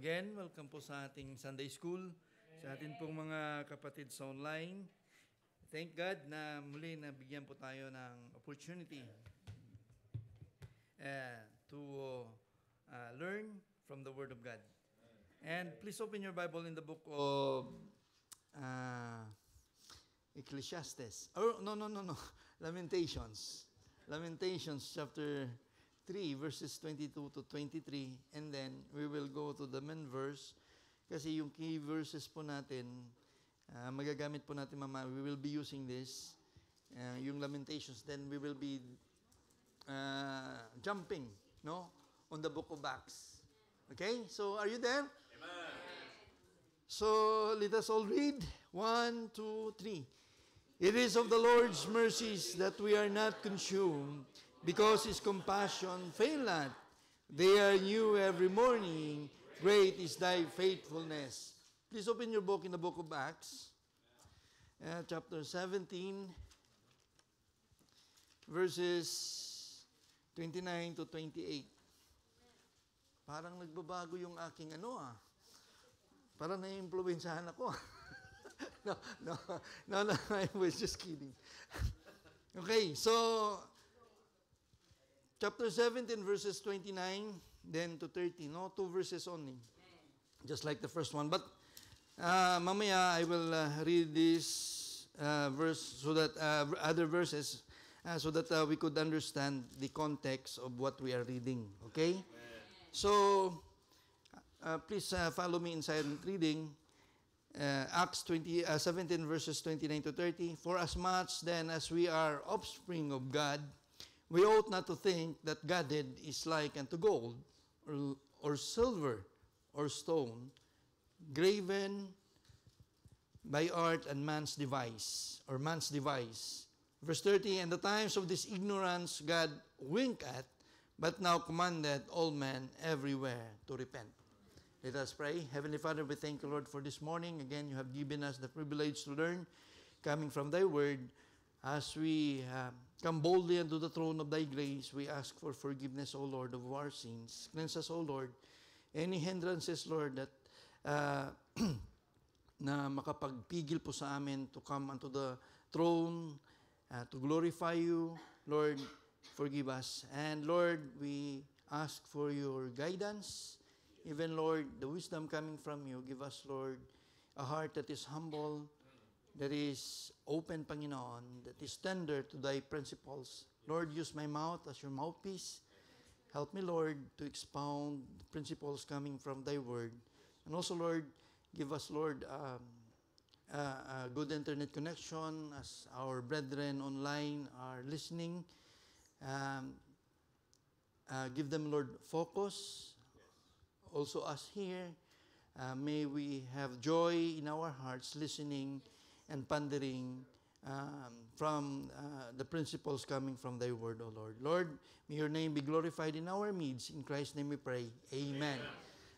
Again, welcome po sa ating Sunday School, sa ating pong mga kapatid sa online. Thank God na muli nabigyan po tayo ng opportunity to learn from the Word of God. And please open your Bible in the book of Ecclesiastes. Oh, no. Lamentations. Lamentations chapter 3 verses 22 to 23, and then we will go to the main verse kasi yung key verses po natin magagamit po natin mama. We will be using this yung Lamentations, then we will be jumping on the book of Acts. Okay, so are you there? Amen. So let us all read 1, 2, 3. It is of the Lord's mercies that we are not consumed, because His compassion fail not. They are new every morning. Great is thy faithfulness. Please open your book in the book of Acts, chapter 17, verses 29 to 28. Parang nagbabago yung aking Parang na-influensyahan ako. No, I was just kidding. Okay, so chapter 17, verses 29, then to 30. No, 2 verses only. Just like the first one. But mamaya I will read this verse so that other verses so that we could understand the context of what we are reading. Okay? So please follow me in silent reading. Acts 17 verses 29 to 30. For as much then as we are offspring of God, we ought not to think that Godhead is like unto gold, or silver, or stone, graven by art and man's device. Verse 30, and the times of this ignorance God winked at, but now commanded all men everywhere to repent. Let us pray. Heavenly Father, we thank you, Lord, for this morning. Again, you have given us the privilege to learn, coming from thy word. As we come boldly unto the throne of thy grace, we ask for forgiveness, O Lord, of our sins. Cleanse us, O Lord. Any hindrances, Lord, that na makapagpigil po sa amin to come unto the throne, to glorify you, Lord, forgive us. And Lord, we ask for your guidance. Even, Lord, the wisdom coming from you, give us, Lord, a heart that is humble, that is open, Panginoon, that is tender to thy principles. Lord, use my mouth as your mouthpiece. Help me, Lord, to expound the principles coming from thy word. And also, Lord, give us, Lord, a good internet connection as our brethren online are listening. Give them, Lord, focus. Also us here, may we have joy in our hearts listening and pondering from the principles coming from thy word, O Lord. Lord, may your name be glorified in our midst. In Christ's name we pray. Amen.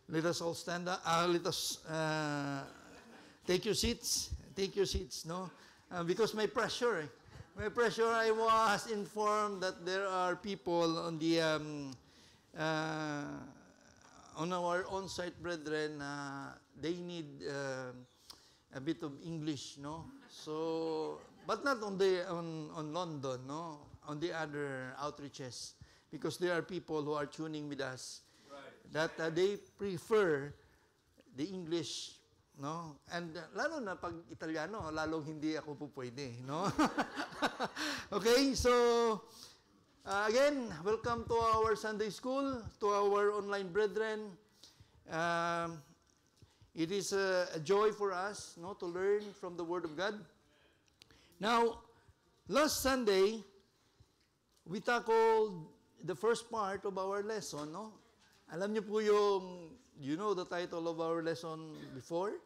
Let us all stand up. Let us take your seats. Take your seats, no? Because my pressure, I was informed that there are people on the on our on-site brethren, they need a bit of English, no? So, but not on London, no? On the other outreaches, because there are people who are tuning with us, right, that they prefer the English, no? And lalo na pag Italiano, lalong hindi ako po pwede, no? Okay, so again, welcome to our Sunday School, to our online brethren. It is a joy for us, no, to learn from the Word of God. Now, last Sunday, we tackled the first part of our lesson, no? Alam niyo po you know the title of our lesson before?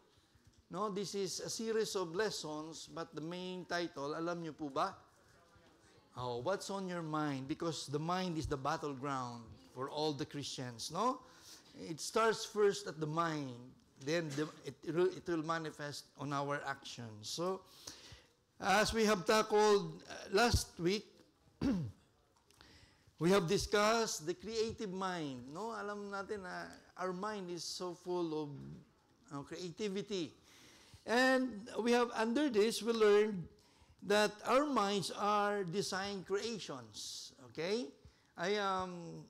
No, this is a series of lessons, but the main title, alam niyo po ba? Oh, what's on your mind? Because the mind is the battleground for all the Christians, no? It starts first at the mind, then it will manifest on our actions. So, as we have tackled last week, we have discussed the creative mind, no? Alam natin na our mind is so full of creativity. And we have, under this, we learned that our minds are design creations. Okay? I am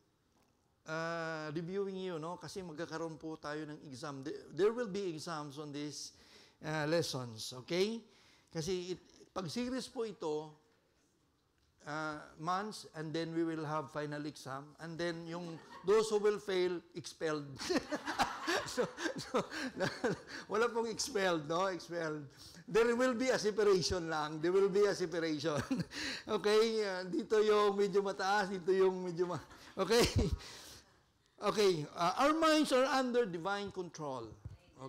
reviewing you, no? Kasi magkakaroon po tayo ng exam. There will be exams on these lessons. Okay? Kasi pag series po ito, months, and then we will have final exam, and then those who will fail, expelled. so, wala pong expelled, no? Expelled. There will be a separation lang. There will be a separation. Okay? Dito yung medyo mataas, dito yung medyo okay? Okay. Our minds are under divine control.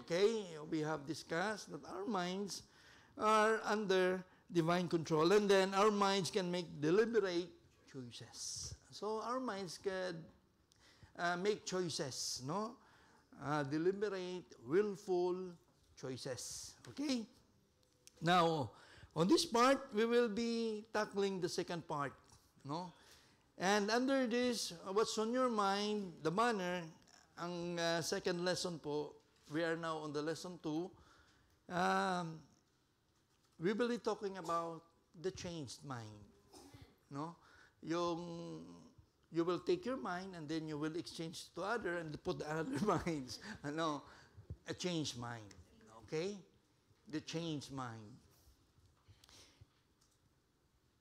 Okay? We have discussed that our minds are under divine control, and then our minds can make deliberate choices. So our minds can make choices, no? Deliberate, willful choices. Okay? Now, on this part, we will be tackling the second part, no? And under this, what's on your mind, the manner, ang second lesson po, we are now on the lesson 2. We will be talking about the changed mind. No? You will take your mind and then you will exchange to other and put other minds. A changed mind. Okay? The changed mind.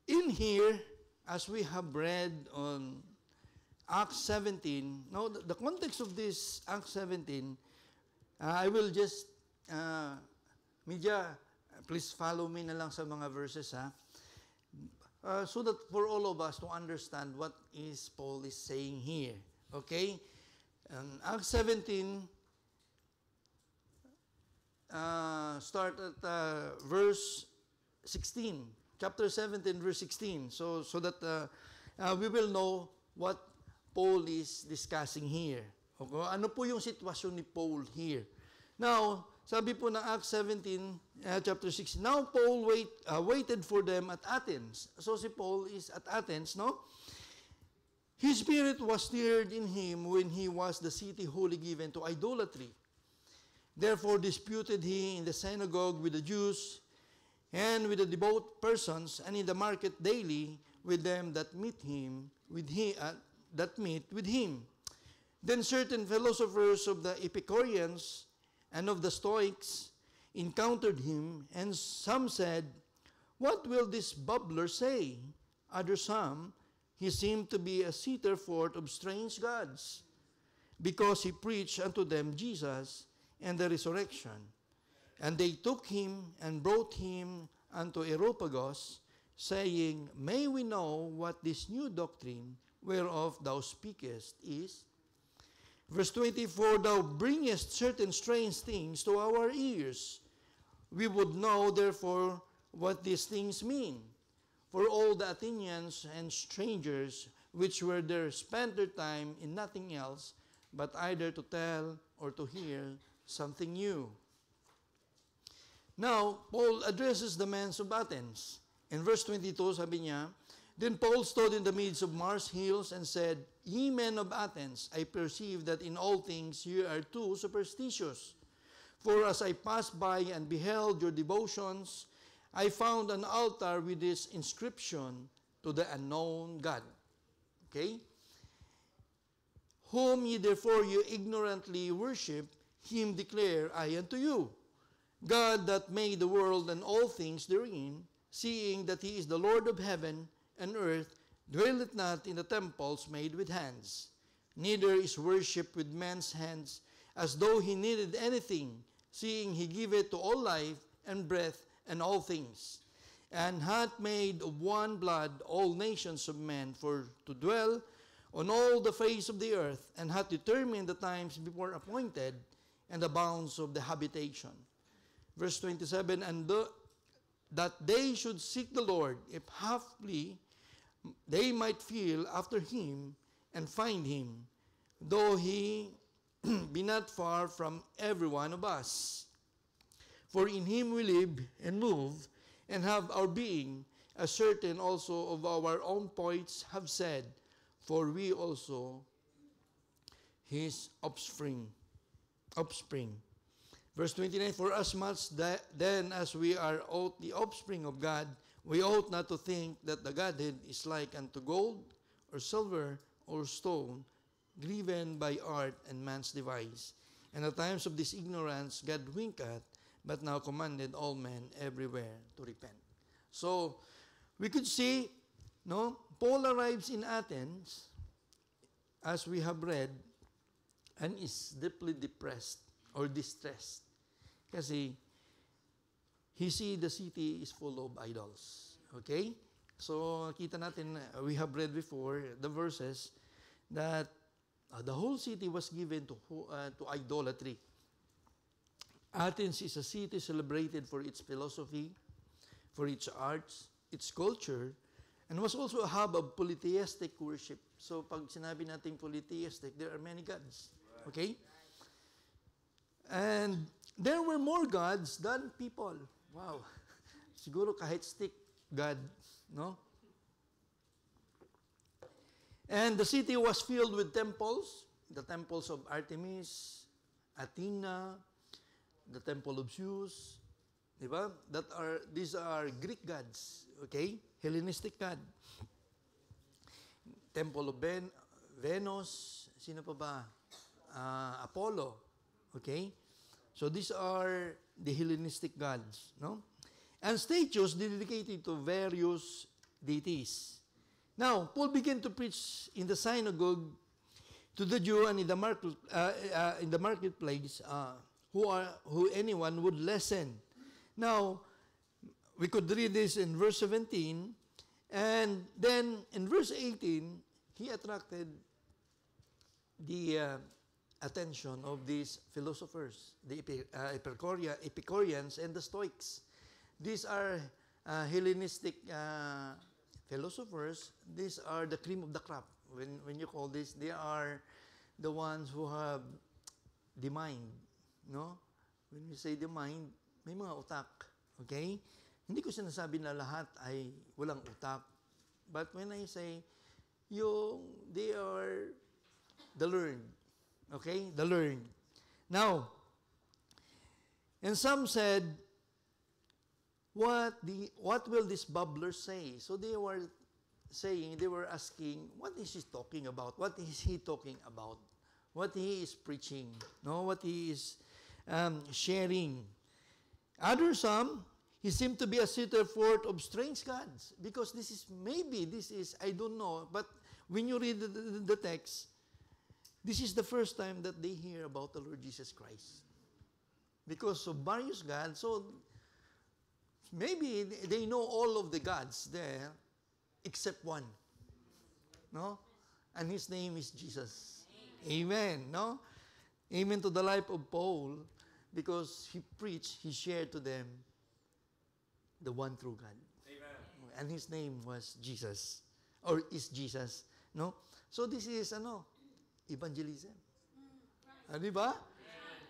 In here, as we have read on Acts 17, now the context of this Acts 17, I will just, please follow me na lang sa mga verses, ha? So that for all of us to understand what is Paul is saying here. Okay? Acts 17, start at verse 16. Chapter 17, verse 16. So that we will know what Paul is discussing here. Okay? Ano po yung sitwasyon ni Paul here? Now, sabi po ng Acts 17, chapter 6, now Paul waited for them at Athens. So si Paul is at Athens, no? His spirit was stirred in him when he was the city wholly given to idolatry. Therefore disputed he in the synagogue with the Jews and with the devout persons, and in the market daily with them that meet with him. Then certain philosophers of the Epicureans and of the Stoics encountered him, and some said, what will this bubbler say? Others some, he seemed to be a seeker forth of strange gods, because he preached unto them Jesus and the resurrection. And they took him and brought him unto Areopagus, saying, may we know what this new doctrine whereof thou speakest is? Verse 24, thou bringest certain strange things to our ears. We would know, therefore, what these things mean. For all the Athenians and strangers which were there spent their time in nothing else, but either to tell or to hear something new. Now, Paul addresses the men of Athens. In verse 22, sabi niya, then Paul stood in the midst of Mars hills and said, ye men of Athens, I perceive that in all things ye are too superstitious. For as I passed by and beheld your devotions, I found an altar with this inscription, to the unknown God. Okay? Whom ye therefore you ignorantly worship, him declare I unto you. God that made the world and all things therein, seeing that he is the Lord of heaven and earth, dwelleth not in the temples made with hands, neither is worshipped with men's hands, as though he needed anything, seeing he giveth to all life and breath and all things, and hath made of one blood all nations of men for to dwell on all the face of the earth, and hath determined the times before appointed, and the bounds of the habitation. Verse 27, and that they should seek the Lord, if haply they might feel after him and find him, though he be not far from every one of us. For in him we live and move and have our being, as certain also of our own poets have said, for we also his offspring. Verse 29, for as much then as we are the offspring of God, we ought not to think that the Godhead is like unto gold, or silver, or stone, driven by art and man's device. And at times of this ignorance, God winketh, but now commanded all men everywhere to repent. So, we could see, no, Paul arrives in Athens, as we have read, and is deeply depressed or distressed. Kasi, he see the city is full of idols. Okay? So, kita natin, we have read before the verses that the whole city was given to idolatry. Athens is a city celebrated for its philosophy, for its arts, its culture, and was also a hub of polytheistic worship. So, pag sinabi natin polytheistic, there are many gods. Okay? And there were more gods than people. Wow. Siguro kahit stick God, no? And the city was filled with temples, the temples of Artemis, Athena, the temple of Zeus, di ba? These are Greek gods, okay? Hellenistic god. Temple of Venus, sino pa ba? Apollo, okay? So these are the Hellenistic gods, no? And statues dedicated to various deities. Now, Paul began to preach in the synagogue to the Jew and in the marketplace who anyone would listen. Now, we could read this in verse 17, and then in verse 18, he attracted the attention of these philosophers, the Epicureans and the Stoics. These are Hellenistic philosophers. These are the cream of the crop. When you call this, they are the ones who have the mind, no? When you say the mind, may mga utak, okay? Hindi ko sinasabi na lahat ay walang utak. But when I say, they are the learned, okay? The learned. Now, and some said, what will this bubbler say? So they were asking, what is he talking about? What is he talking about? What he is preaching? No, what he is sharing. Some, he seemed to be a seeker forth of strange gods. Because this is, I don't know, but when you read the text, this is the first time that they hear about the Lord Jesus Christ. Because of various gods, so maybe they know all of the gods there, except one. No? And his name is Jesus. Amen. No? Amen to the life of Paul, because he preached, he shared to them the one true God. Amen. And his name was Jesus. Or is Jesus. No? So this is, evangelism. Di ba?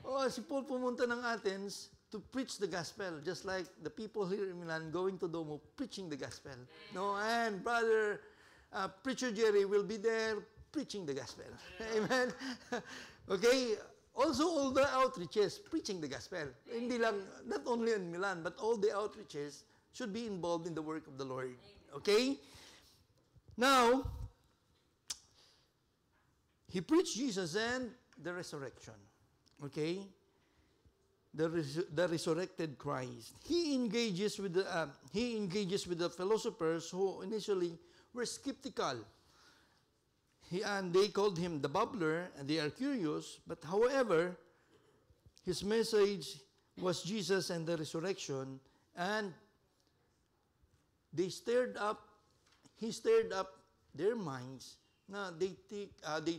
Oh, si Paul pumunta ng Athens to preach the gospel, just like the people here in Milan going to Domo preaching the gospel. No, and brother preacher Jerry will be there preaching the gospel. Amen. Okay. Also, all the outreaches preaching the gospel. Hindi lang, not only in Milan, but all the outreaches should be involved in the work of the Lord. Okay. Now, he preached Jesus and the resurrection. Okay. The resurrected Christ. He engages with the philosophers who initially were skeptical. And they called him the bubbler, and they are curious. But however, his message was Jesus and the resurrection, and he stirred up their minds. Na they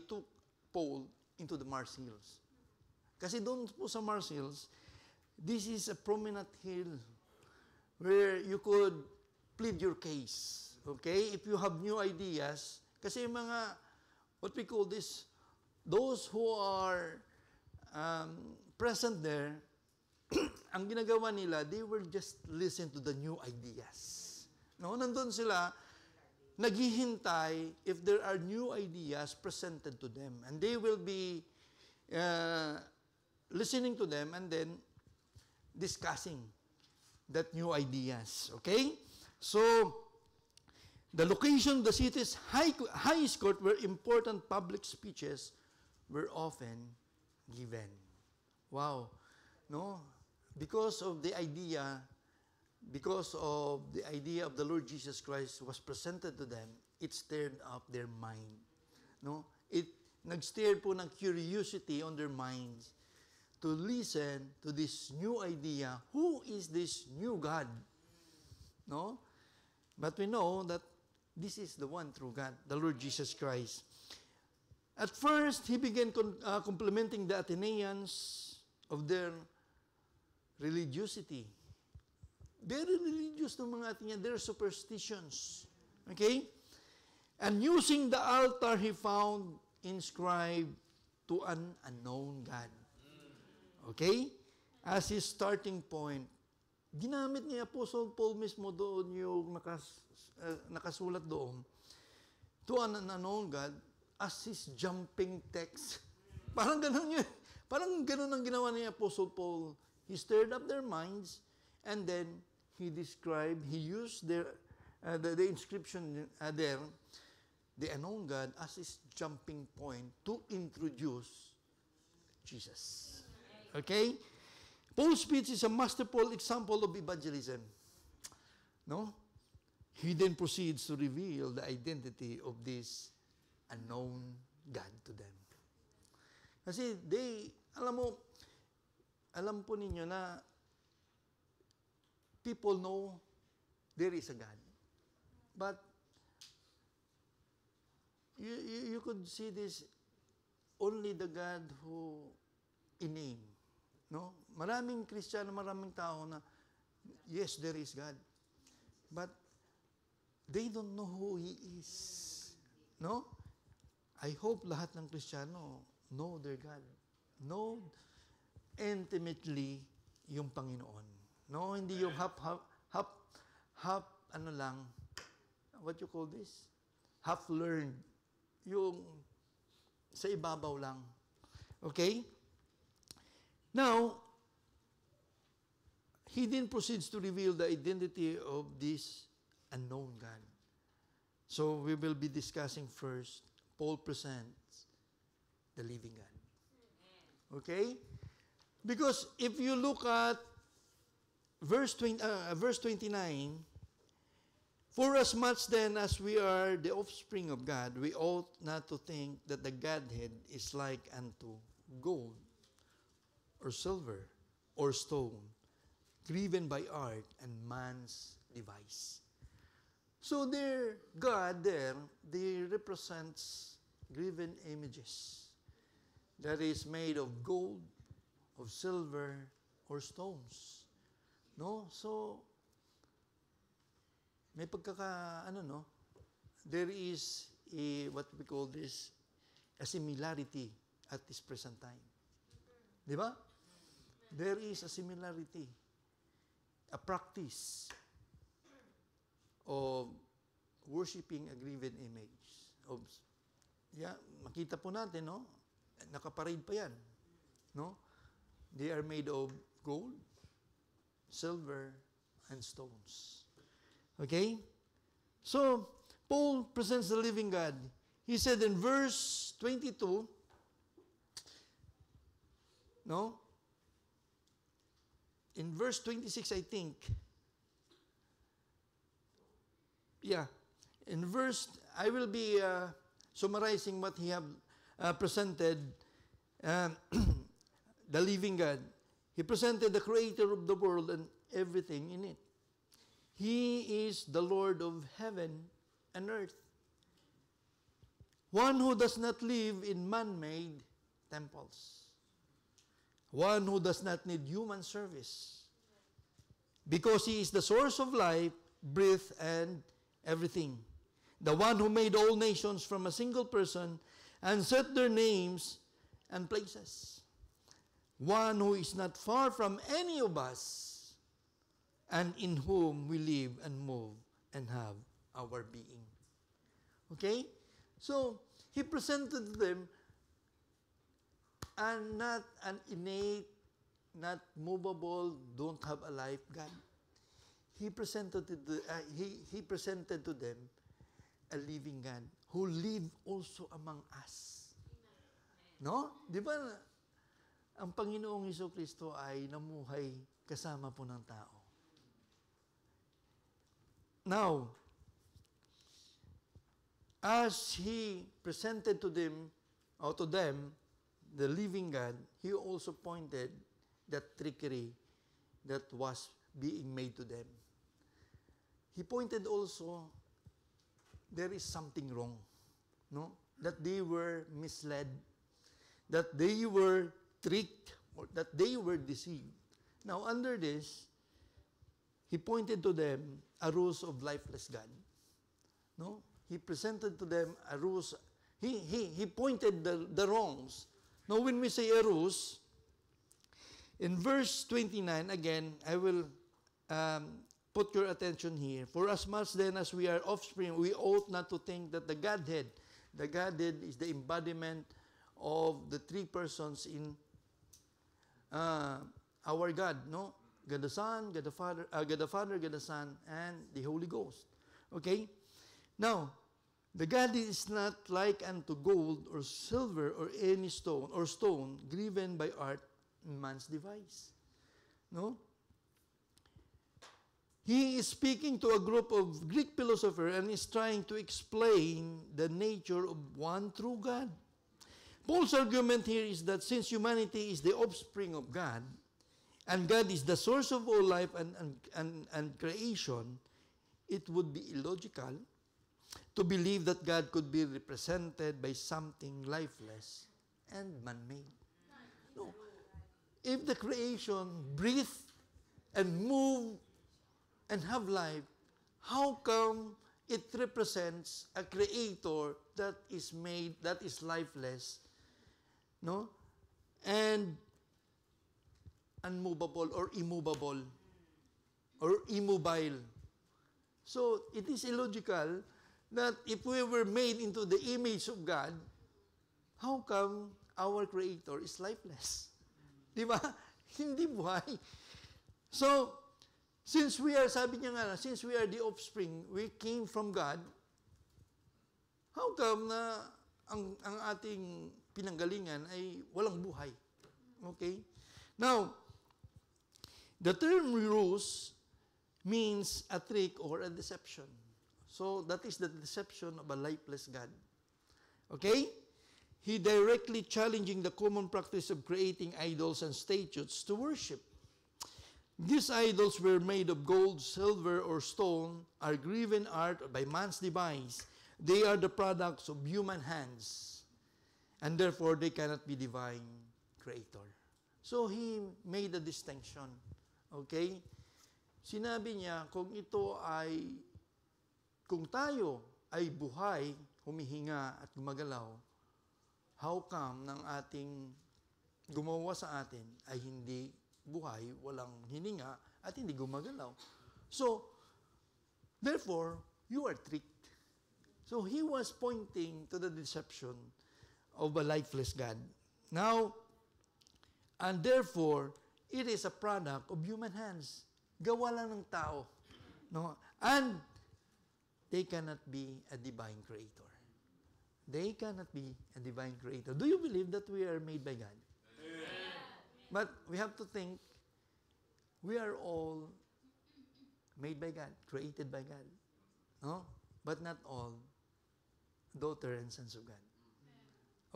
took Paul into the Mars Hills. Kasi doon po sa Mars Hills, this is a prominent hill where you could plead your case. Okay? If you have new ideas, kasi mga, what we call this, those who are present there, ang ginagawa nila, they will just listen to the new ideas. No, nandun sila, naghihintay if there are new ideas presented to them. And they will be listening to them and then discussing that new ideas. Okay? So, the location of the city's highest court where important public speeches were often given. Wow. No? Because of the idea of the Lord Jesus Christ was presented to them, it stirred up their mind. No? It nag-stir po ng curiosity on their minds to listen to this new idea. Who is this new God? No? But we know that this is the one true God, the Lord Jesus Christ. At first, he began complimenting the Athenians of their religiosity. Very religious ng mga Athenians, their superstitions. Okay? And using the altar he found inscribed to an unknown God. Okay? As his starting point, ginamit ni Apostle Paul mismo doon yung nakasulat doon, to an unknown God, as his jumping text. Parang ganun yun. Parang ganun ang ginawa ni Apostle Paul. He stirred up their minds, and then he used the inscription there, the unknown God, as his jumping point to introduce Jesus. Okay? Paul's speech is a masterful example of evangelism. No? He then proceeds to reveal the identity of this unknown God to them. Kasi alam po ninyo na people know there is a God. But you could see this only the God who in name. No? Maraming Kristiyano, maraming tao na yes, there is God. But they don't know who He is. No? I hope lahat ng Kristiyano know their God. Know intimately yung Panginoon. No? Hindi yung ano lang, what you call this? Half-learned. Yung sa ibabaw lang. Okay? Now, he then proceeds to reveal the identity of this unknown God. So, we will be discussing first, Paul presents the living God. Okay? Because if you look at verse 29, for as much then as we are the offspring of God, we ought not to think that the Godhead is like unto gold, or silver, or stone, driven by art and man's device. So their God there, they represents graven images that is made of gold, of silver, or stones. No? So, may there is what we call this, a similarity at this present time. Di ba? There is a similarity, a practice of worshiping a graven image. Makita po natin, no? Nakaparade pa yan. No? They are made of gold, silver, and stones. Okay? So, Paul presents the living God. He said in verse 22, no? In verse 26, I think. Yeah. I will be summarizing what he have presented, the living God. He presented the creator of the world and everything in it. He is the Lord of heaven and earth. One who does not live in man-made temples. One who does not need human service. Because He is the source of life, breath, and everything. The one who made all nations from a single person and set their names and places. One who is not far from any of us, and in whom we live and move and have our being. Okay? So, He presented to them not an innate, not movable, don't have a life God. He presented to them a living God who live also among us. No? Di ba, ang Panginoong Jesucristo ay namuhay kasama po ng tao. Now, as He presented to them, the living God, He also pointed that trickery that was being made to them. He pointed also, there is something wrong, no? That they were misled, that they were tricked, or that they were deceived. Now, under this, He pointed to them a ruse of lifeless God. No? He presented to them a ruse. He pointed the wrongs. Now, when we say a ruse, in verse 29, again, I will put your attention here. For as much then as we are offspring, we ought not to think that the Godhead is the embodiment of the three persons in our God, no? God the Son, God the Father, God the Son, and the Holy Ghost. Okay? Now, the God is not like unto gold or silver or any stone driven by art and man's device. No? He is speaking to a group of Greek philosophers and is trying to explain the nature of one true God. Paul's argument here is that since humanity is the offspring of God, and God is the source of all life and creation, it would be illogical to believe that God could be represented by something lifeless and man-made. No. If the creation breathe and move and have life, how come it represents a creator that is made, that is lifeless, no? And unmovable or immovable or immobile. So, it is illogical that if we were made into the image of God, how come our Creator is lifeless? Di ba? Hindi buhay. So, since we are, sabi niya nga, since we are the offspring, we came from God, how come na ang ating pinanggalingan ay walang buhay? Okay? Now, the term ruse means a trick or a deception. So, that is the deception of a lifeless God. Okay? He directly challenging the common practice of creating idols and statues to worship. These idols were made of gold, silver, or stone, are graven art by man's device. They are the products of human hands, and therefore they cannot be divine creator. So he made a distinction. Okay? Sinabi niya, kung tayo ay buhay, humihinga at gumagalaw, how come ng ating gumawa sa atin ay hindi buhay, walang hininga, at hindi gumagalaw? So, therefore, you are tricked. So, he was pointing to the deception of a lifeless God. Now, and therefore, it is a product of human hands. Gawa lang ng tao. No? And they cannot be a divine creator. They cannot be a divine creator. Do you believe that we are made by God? Amen. But we have to think, we are all made by God, created by God. No? But not all daughter and sons of God.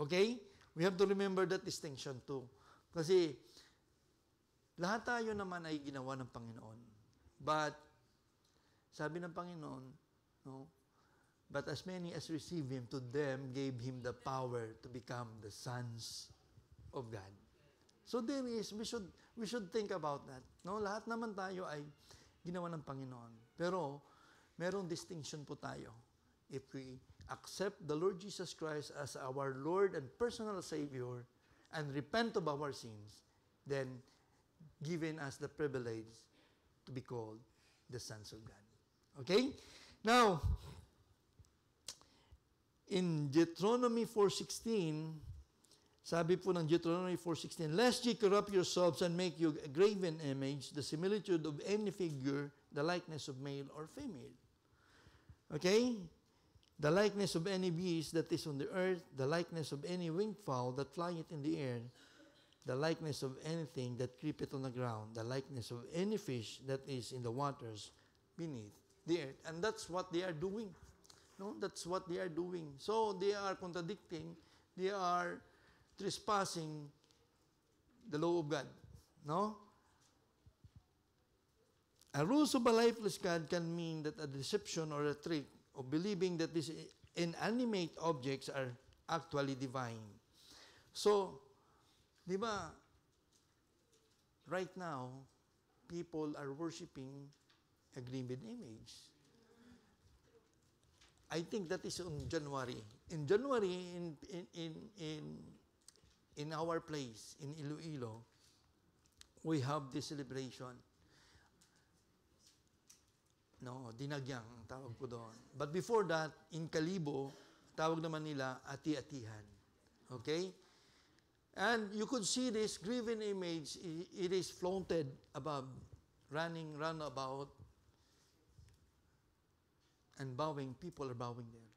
Okay? We have to remember that distinction too. Kasi lahat tayo naman ay ginawa ng Panginoon. But sabi ng Panginoon, no? But as many as receive Him, to them gave Him the power to become the sons of God. So there is, we should think about that. No? Lahat naman tayo ay ginawa ng Panginoon. Pero merong distinction po tayo. If we accept the Lord Jesus Christ as our Lord and personal Savior and repent of our sins, then given us the privilege to be called the sons of God. Okay? Now, in Deuteronomy 4:16, sabi po ng Deuteronomy 4:16, lest ye corrupt yourselves and make you a graven image, the similitude of any figure, the likeness of male or female. Okay? The likeness of any beast that is on the earth, the likeness of any winged fowl that flieth in the air, the likeness of anything that creepeth on the ground, the likeness of any fish that is in the waters beneath the earth. And that's what they are doing. No, that's what they are doing. So they are contradicting, they are trespassing the law of God. No? A rules of a lifeless God can mean that a deception or a trick of believing that these inanimate objects are actually divine. So, di ba, right now, people are worshiping a graven image. I think that is on January. In January, in our place, in Iloilo, we have this celebration. No, dinagyang ang tawag ko doon. But before that, in Kalibo, tawag naman nila ati-atihan. Okay? And you could see this graven image, it is flaunted above, running roundabout, and bowing, people are bowing there.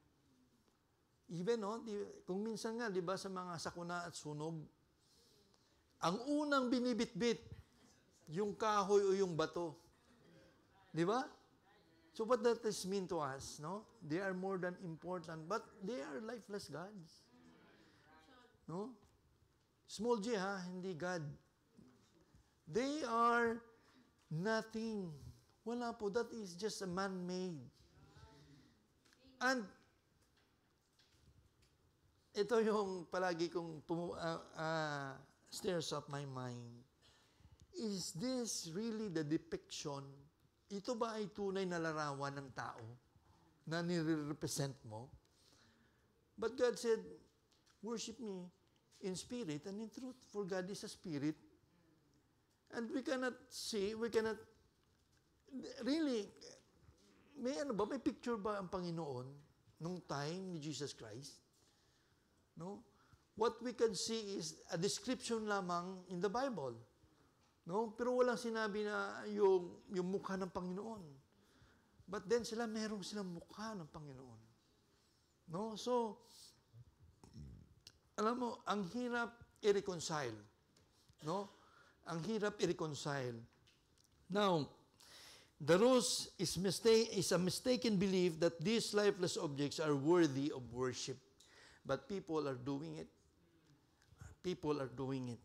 Even, no, kung minsan nga, di ba, sa mga sakuna at sunog, ang unang binibitbit, yung kahoy o yung bato. Di ba? So what does this mean to us? No? They are more than important, but they are lifeless gods. No? Small g, ha? Hindi God. They are nothing. Wala po. That is just a man-made. And ito yung palagi kong stirs up my mind. Is this really the depiction? Ito ba ay tunay na larawan ng tao na nire-represent mo? But God said, worship me in spirit and in truth, for God is a spirit. And we cannot see, we cannot, really, may picture ba ang Panginoon nung time ni Jesus Christ? No? What we can see is a description lamang in the Bible. No? Pero walang sinabi na yung mukha ng Panginoon. But then meron silang mukha ng Panginoon. No? So, alam mo, ang hirap i-reconcile. No? Ang hirap i-reconcile. Now, the ruse is a mistaken belief that these lifeless objects are worthy of worship. But people are doing it. People are doing it.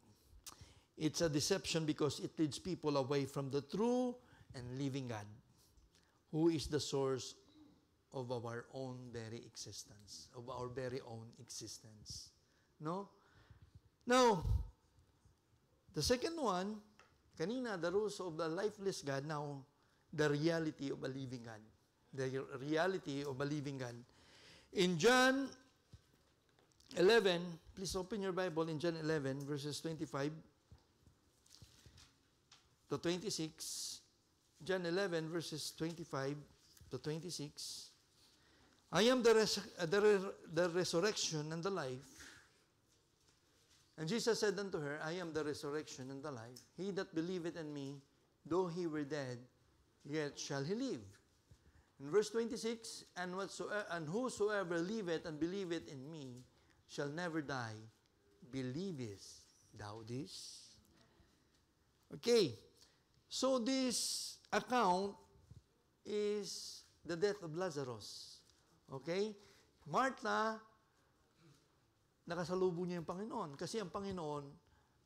It's a deception because it leads people away from the true and living God, who is the source of our own very existence, of our very own existence. No? Now, the second one, kanina, the rules of the lifeless God, now, the reality of a living God. The reality of a living God. In John 11, please open your Bible in John 11, verses 25 to 26. John 11, verses 25 to 26. I am the resurrection and the life. And Jesus said unto her, I am the resurrection and the life. He that believeth in me, though he were dead, yet shall he live. In verse 26, and whosoever liveth and believeth in me shall never die. Believest thou this? Okay. So this account is the death of Lazarus. Okay? Martha, nakasalubong niya yung Panginoon. Kasi ang Panginoon,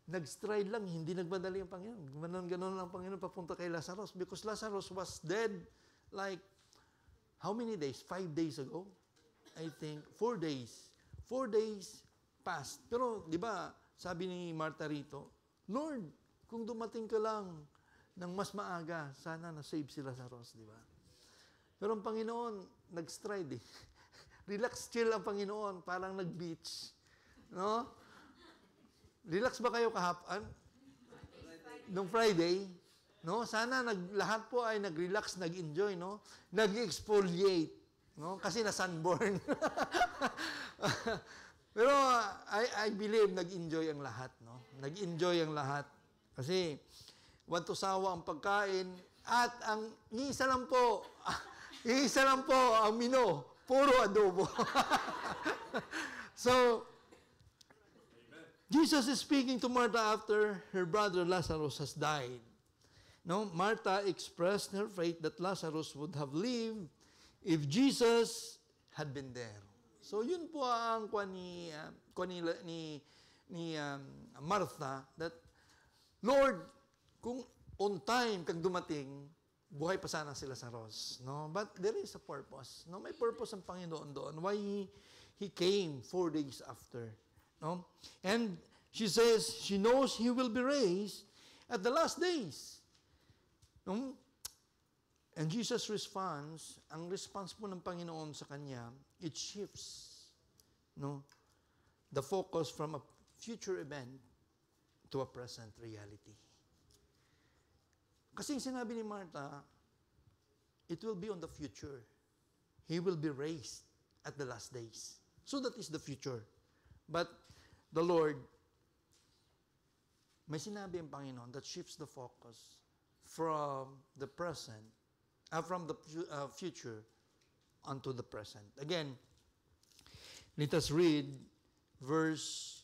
nag-stride lang, hindi nagmadali ang Panginoon. Ganon lang ang Panginoon papunta kay Lazarus. Because Lazarus was dead like, how many days? 5 days ago? I think, 4 days. 4 days passed. Pero, di ba, sabi ni Martha rito, Lord, kung dumating ka lang ng mas maaga, sana na-save si Lazarus, di ba? Pero ang Panginoon, nag-stride eh. Relax, chill ang Panginoon, parang nag-beach. No? Relax ba kayo kahapon? Nung Friday? No? Sana lahat po ay nag-relax, nag-enjoy, no? Nag-exfoliate. No? Kasi na sunburn. Pero I believe nag-enjoy ang lahat, no? Nag-enjoy ang lahat. Kasi want to sawa ang pagkain at ang iisa lang po, iisa lang po ang mino, puro adobo. So, Jesus is speaking to Martha after her brother Lazarus has died. No, Martha expressed her faith that Lazarus would have lived if Jesus had been there. So yun po ang ni Martha, that Lord, kung on time kang dumating, buhay pa sana sila sa Lazarus. No? But there is a purpose. No? May purpose ang Panginoon doon. Why He came 4 days after. No? And she says, she knows He will be raised at the last days. No? And Jesus responds, ang response po ng Panginoon sa Kanya, it shifts, no, the focus from a future event to a present reality. Kasi sinabi ni Martha, it will be on the future. He will be raised at the last days. So that is the future. But the Lord, may sinabi ang Panginoon that shifts the focus from the present, from the future unto the present. Again, let us read verse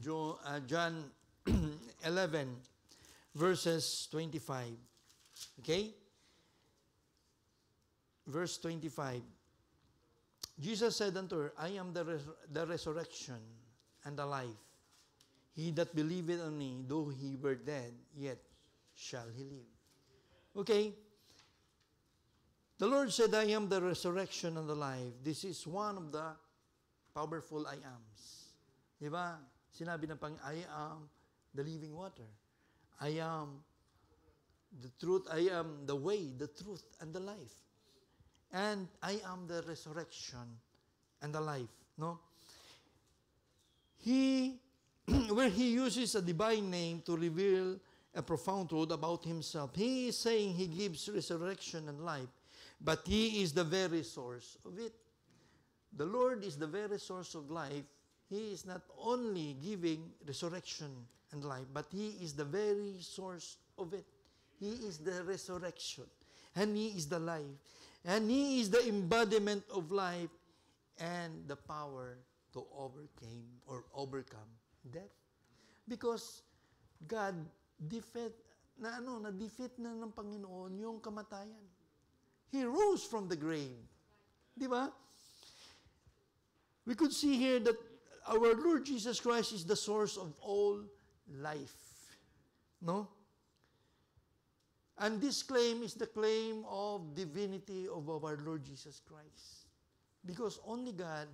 John 11, verses 25. Okay? Verse 25. Jesus said unto her, I am the resurrection and the life. He that believeth on me, though he were dead, yet shall he live. Okay? The Lord said, I am the resurrection and the life. This is one of the powerful I ams. Diba? Sinabi ng Panginoon, I am the living water. I am the truth. I am the way, the truth, and the life. And I am the resurrection and the life. No? Where He uses a divine name to reveal a profound truth about Himself, He is saying He gives resurrection and life, but He is the very source of it. The Lord is the very source of life. He is not only giving resurrection and life, but He is the very source of it. He is the resurrection, and He is the life, and He is the embodiment of life and the power to overcome death. Because God defeat na ng Panginoon yung kamatayan. He rose from the grave. Di ba? We could see here that our Lord Jesus Christ is the source of all life. No? And this claim is the claim of divinity of our Lord Jesus Christ. Because only God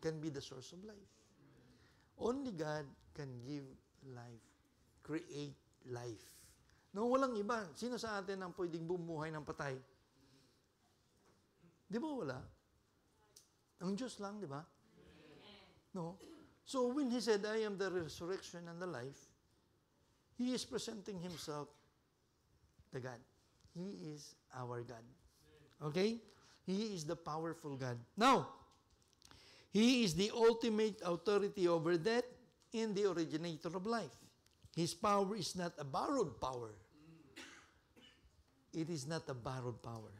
can be the source of life. Only God can give life, create life. No, walang iba. Sino sa atin ang pwedeng bumuhay ng patay? Di ba wala? Ang Diyos lang, di ba? No? So when He said, I am the resurrection and the life, He is presenting Himself, the God. He is our God. Okay? He is the powerful God. Now, He is the ultimate authority over death and the originator of life. His power is not a borrowed power. It is not a borrowed power.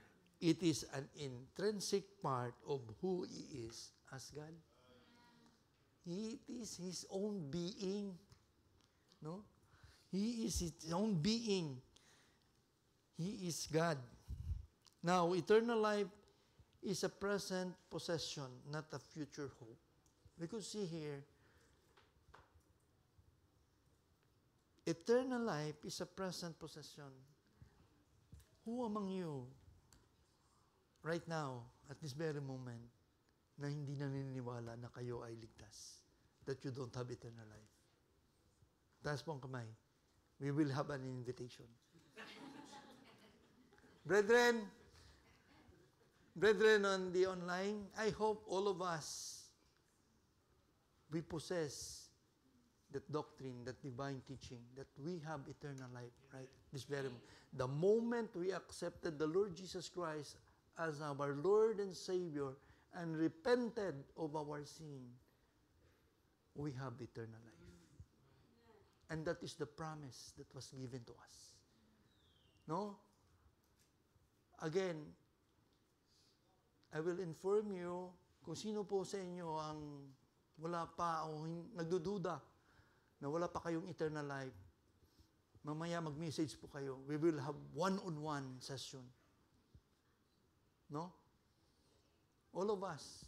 It is an intrinsic part of who He is as God. It is His own being. No? He is His own being. He is God. Now, eternal life is a present possession, not a future hope. We could see here, eternal life is a present possession. Who among you, right now, at this very moment, na hindi naniniwala na kayo ay ligtas? That you don't have eternal life? Taas po ang kamay. We will have an invitation. Brethren on the online, I hope all of us, we possess that doctrine, that divine teaching, that we have eternal life, right? This very moment. The moment we accepted the Lord Jesus Christ as our Lord and Savior and repented of our sin, we have eternal life. And that is the promise that was given to us. No? Again, I will inform you kung sino po sa inyo ang wala pa o nagdududa na wala pa kayong eternal life. Mamaya mag-message po kayo. We will have one-on-one session. No? All of us.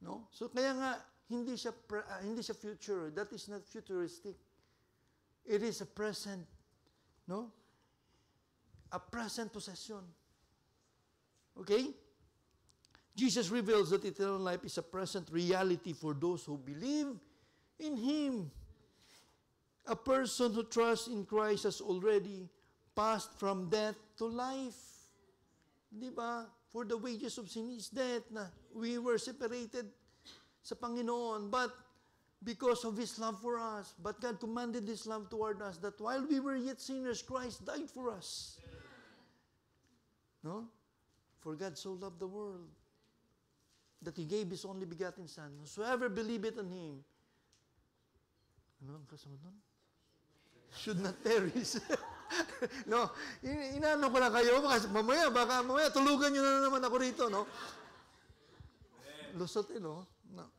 No? So kaya nga hindi siya future. That is not futuristic. It is a present. No? A present possession. Okay? Jesus reveals that eternal life is a present reality for those who believe in Him. A person who trusts in Christ has already passed from death to life. Di ba? For the wages of sin is death. Na we were separated sa Panginoon, but because of His love for us, but God commanded His love toward us that while we were yet sinners, Christ died for us. No? For God so loved the world that He gave His only begotten Son. Whosoever believeth on Him, ano ang kasunod nun? Should not perish. No, inaano ko lang kayo, baka mamaya tulugan nyo na naman ako rito, no? Lusot, no? No.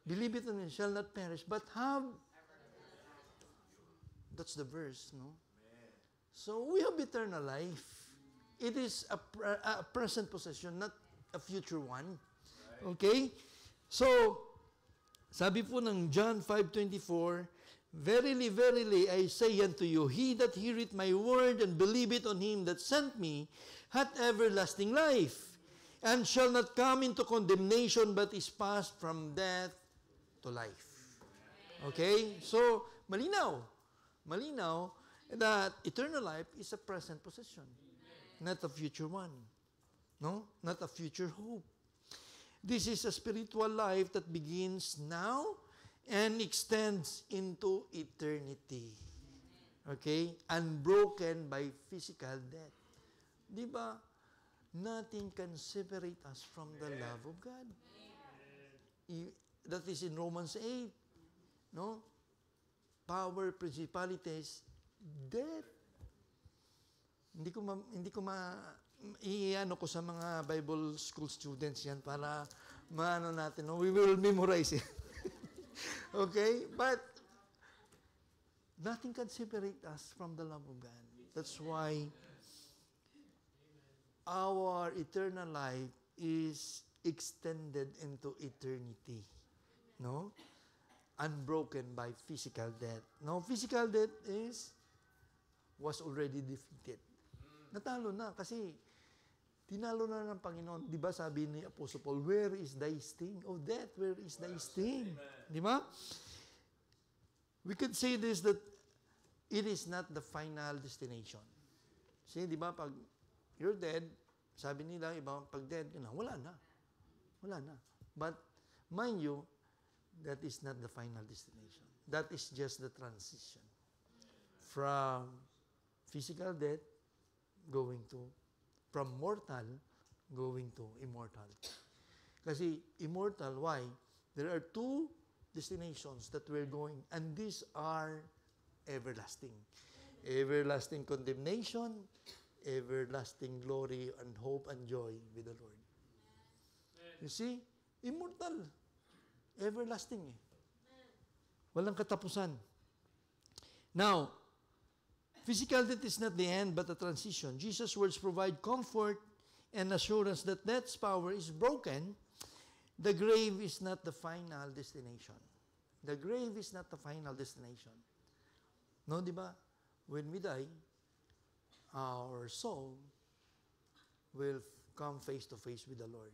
Believe it on Him, shall not perish, but have, that's the verse, no? So, we have eternal life. It is a present possession, not a future one. Okay? So, sabi po ng John 5:24, verily, verily, I say unto you, he that heareth my word and believeth on Him that sent me hath everlasting life, and shall not come into condemnation, but is passed from death to life. Okay? So, malinaw that eternal life is a present possession, not a future one. No? Not a future hope. This is a spiritual life that begins now and extends into eternity. Okay? Unbroken by physical death. Di ba? Nothing can separate us from the love of God. That is in Romans 8. No? Power, principalities, death. Hindi ko iano ko sa mga Bible school students yan para maano natin. No? We will memorize it. Okay? But nothing can separate us from the love of God. That's why our eternal life is extended into eternity. No? Unbroken by physical death. No, physical death was already defeated. Natalo na kasi tinalo na ng Panginoon. Di ba sabi ni Apostle Paul, where is thy sting? Oh, death, where is thy sting? Di ba? We could say this, that it is not the final destination. See, di ba, pag you're dead, sabi nila, iba, pag dead, wala na. Wala na. But, mind you, that is not the final destination. That is just the transition. From physical death, from mortal, going to immortal. Kasi immortal, why? There are two destinations that we're going, and these are everlasting. Everlasting condemnation, everlasting glory and hope and joy with the Lord. You see? Immortal. Everlasting eh. Walang katapusan. Now, physical death is not the end, but a transition. Jesus' words provide comfort and assurance that death's power is broken. The grave is not the final destination. The grave is not the final destination. No, di ba? When we die, our soul will come face to face with the Lord.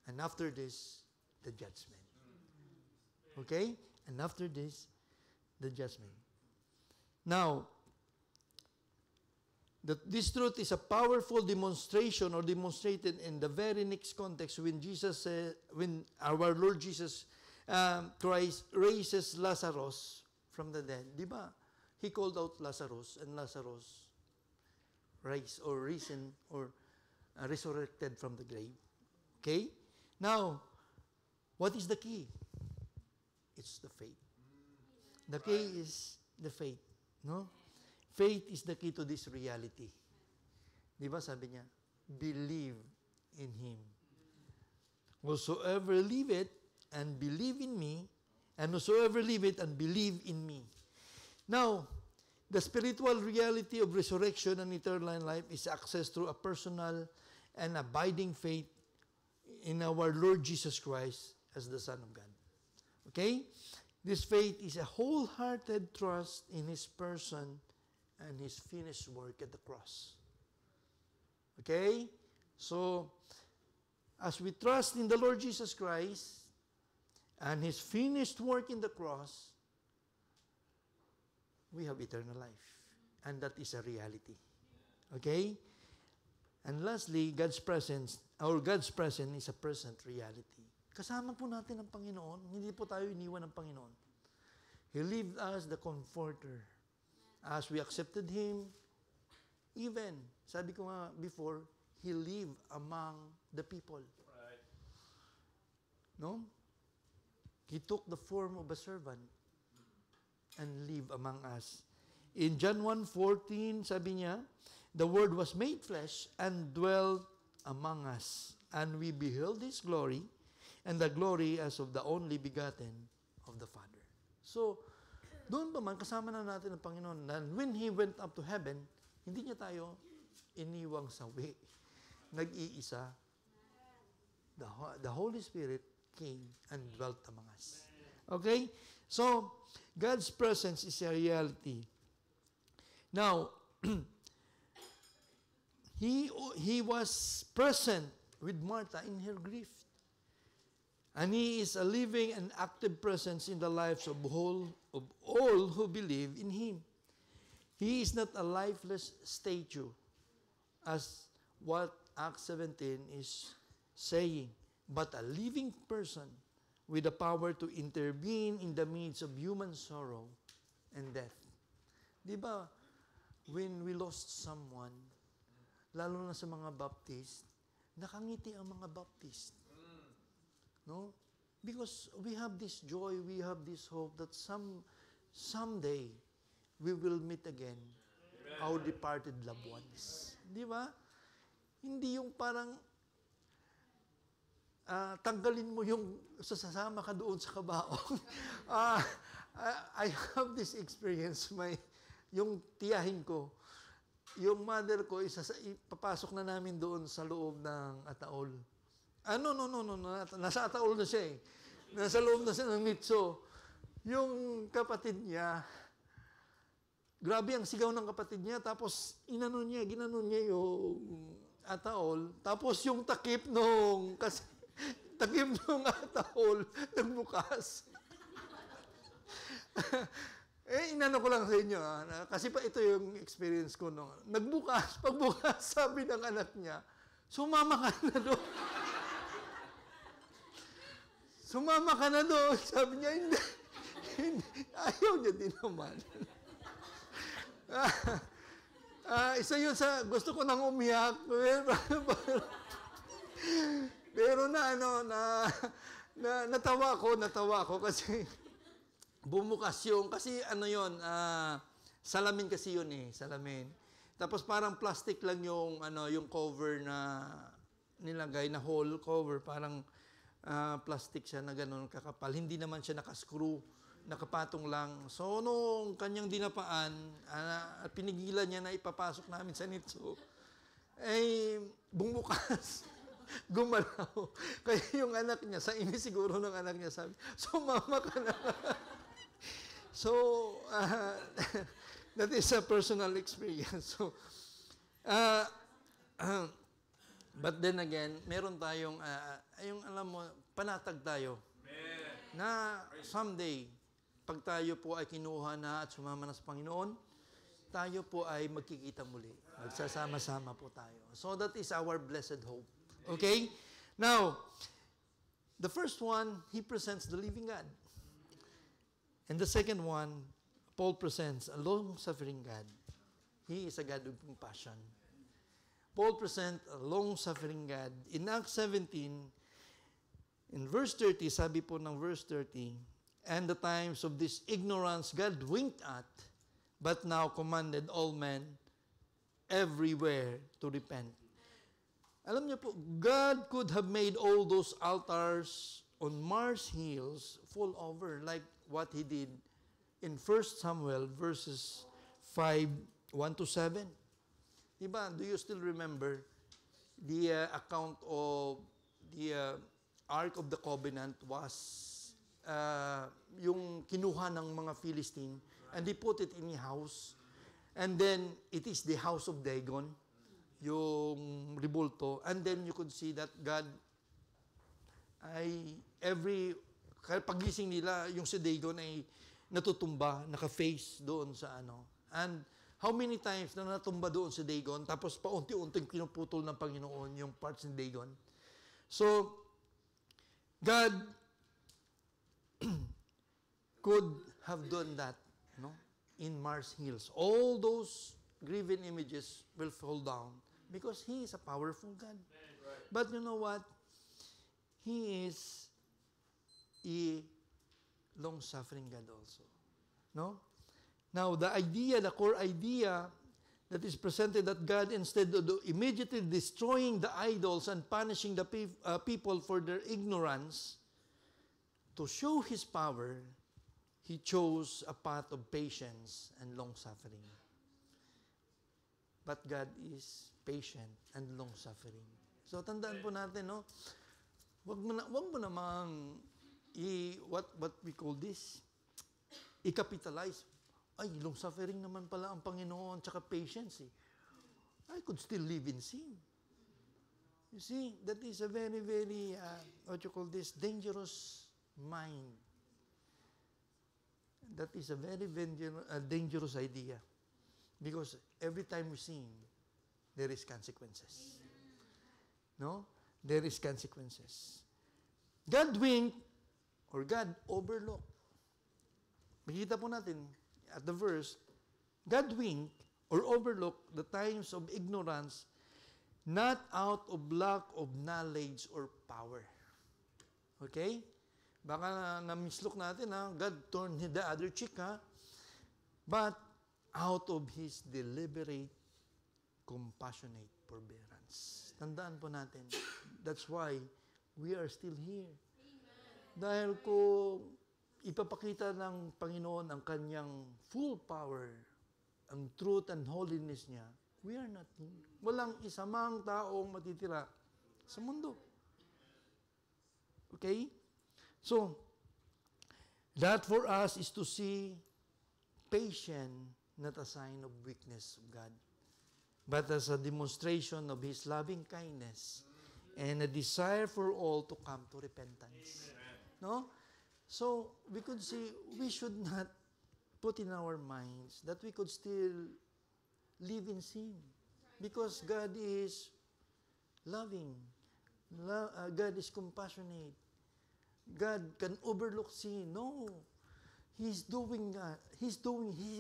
And after this, the judgment. Okay? And after this, the judgment. Now, that this truth is a powerful demonstration or demonstrated in the very next context when our Lord Jesus Christ raises Lazarus from the dead. Di ba? He called out Lazarus, and Lazarus risen or resurrected from the grave. Okay? Now, what is the key? It's the faith. The key is the faith. No? Faith is the key to this reality. Di ba sabi niya? Believe in Him. Whosoever live it and believe in me, and whosoever live it and believe in me. Now, the spiritual reality of resurrection and eternal life is accessed through a personal and abiding faith in our Lord Jesus Christ as the Son of God. Okay? This faith is a wholehearted trust in His person and His finished work at the cross. Okay? So, as we trust in the Lord Jesus Christ and His finished work in the cross, we have eternal life. And that is a reality. Okay? And lastly, God's presence, our God's presence is a present reality. Kasama po natin ang Panginoon. Hindi po tayo iniwan ng Panginoon. He lived as the Comforter. As we accepted Him, even, sabi ko nga before, He lived among the people. Right. No? He took the form of a servant and lived among us. In John 1:14, sabi niya, the Word was made flesh and dwelt among us. And we beheld His glory, and the glory as of the only begotten of the Father. So, doon pa man, kasama na natin ang Panginoon. And when He went up to heaven, hindi niya tayo iniwang sawi. Nag-iisa. The Holy Spirit came and dwelt among us. Okay? So, God's presence is a reality. Now, He was present with Martha in her grief. And He is a living and active presence in the lives of all who believe in Him. He is not a lifeless statue, as what Acts 17 is saying, but a living person with the power to intervene in the midst of human sorrow and death. Di ba, when we lost someone, lalo na sa mga Baptist, nakangiti ang mga Baptist. No? Because we have this joy, we have this hope that someday we will meet again our departed loved ones. Di ba? Hindi yung parang tanggalin mo yung sasama ka doon sa kabaong. I have this experience. Yung tiyahin ko, yung mother ko, ipapasok na namin doon sa loob ng Ataol. No. Nasa Ataol na siya eh. Nasa loob na siya ng Mitso. Yung kapatid niya, grabe ang sigaw ng kapatid niya, tapos ginanon niya yung Ataol, tapos yung takip nung Ataol, nagbukas. Inano ko lang sa inyo, kasi pa ito yung experience ko. No? Pagbukas, sabi ng anak niya, sumama ka na doon. Sumama ka na doon. Sabi niya, hindi. Ayaw niya din naman. Isa yun sa, gusto ko nang umiyak. Pero natawa ko kasi bumukas kasi salamin kasi yun eh, salamin. Tapos parang plastic lang yung cover na nilagay na whole cover, parang plastic siya na gano'n kakapal. Hindi naman siya nakascrew, nakapatong lang. So nung kanyang dinapaan, pinigilan niya na ipapasok namin sa nitso, bumukas. Gumalaw. Kaya yung anak niya, sa inis siguro ng anak niya, sabi, sumama ka na. So, that is a personal experience. So, but then again, meron tayong, yung alam mo, panatag tayo. Amen. Na someday, pag tayo po ay kinuha na at sumama na sa Panginoon, tayo po ay magkikita muli. Magsasama-sama po tayo. So that is our blessed hope. Okay? Now, the first one, he presents the living God. And the second one, Paul presents a long-suffering God. He is a God of compassion. Paul present a long-suffering God. In Acts 17, in verse 30, sabi po ng verse 30, and the times of this ignorance God winked at, but now commanded all men everywhere to repent. Alam niyo po, God could have made all those altars on Mars Hills fall over like what He did in 1 Samuel verses 5, 1-7. Diba? Do you still remember the account of the Ark of the Covenant was yung kinuha ng mga Philistine and they put it in a house. And then it is the house of Dagon, yung ribulto. And then you could see that God ay pagising nila, yung si Dagon ay natutumba, naka-face doon sa ano. And how many times na natumba doon si Dagon, tapos paunti-unting pinuputol ng Panginoon yung parts ni Dagon. So, God could have done that, no? In Mars Hills. All those graven images will fall down because He is a powerful God. But you know what? He is a long-suffering God also. No? Now, the core idea that is presented that God, instead of immediately destroying the idols and punishing the people for their ignorance, to show His power, He chose a path of patience and long-suffering. But God is patient and long-suffering. So, tandaan po natin, no? Wag mo namang what we call this, i-capitalize. Ay, long-suffering naman pala ang Panginoon, tsaka patience, eh. I could still live in sin. You see, that is a very, very, what you call this, dangerous mind. That is a very dangerous idea. Because every time we sin, there is consequences. No? There is consequences. God winked, or God overlooked. Makikita po natin at the verse, God winked or overlooked the times of ignorance, not out of lack of knowledge or power. Okay? Baka na-mislook natin, ha? God turned the other cheek, ha? But out of His deliberate, compassionate forbearance. Tandaan po natin. That's why we are still here. Dahil kung ipapakita ng Panginoon ang Kanyang full power, ang truth and holiness niya, we are not here. Walang isa mang taong matitira sa mundo. Okay? So, that for us is to see patience not a sign of weakness of God, but as a demonstration of His loving kindness and a desire for all to come to repentance. No? So, we could see, we should not put in our minds that we could still live in sin. Because God is loving. God is compassionate. God can overlook sin. No. He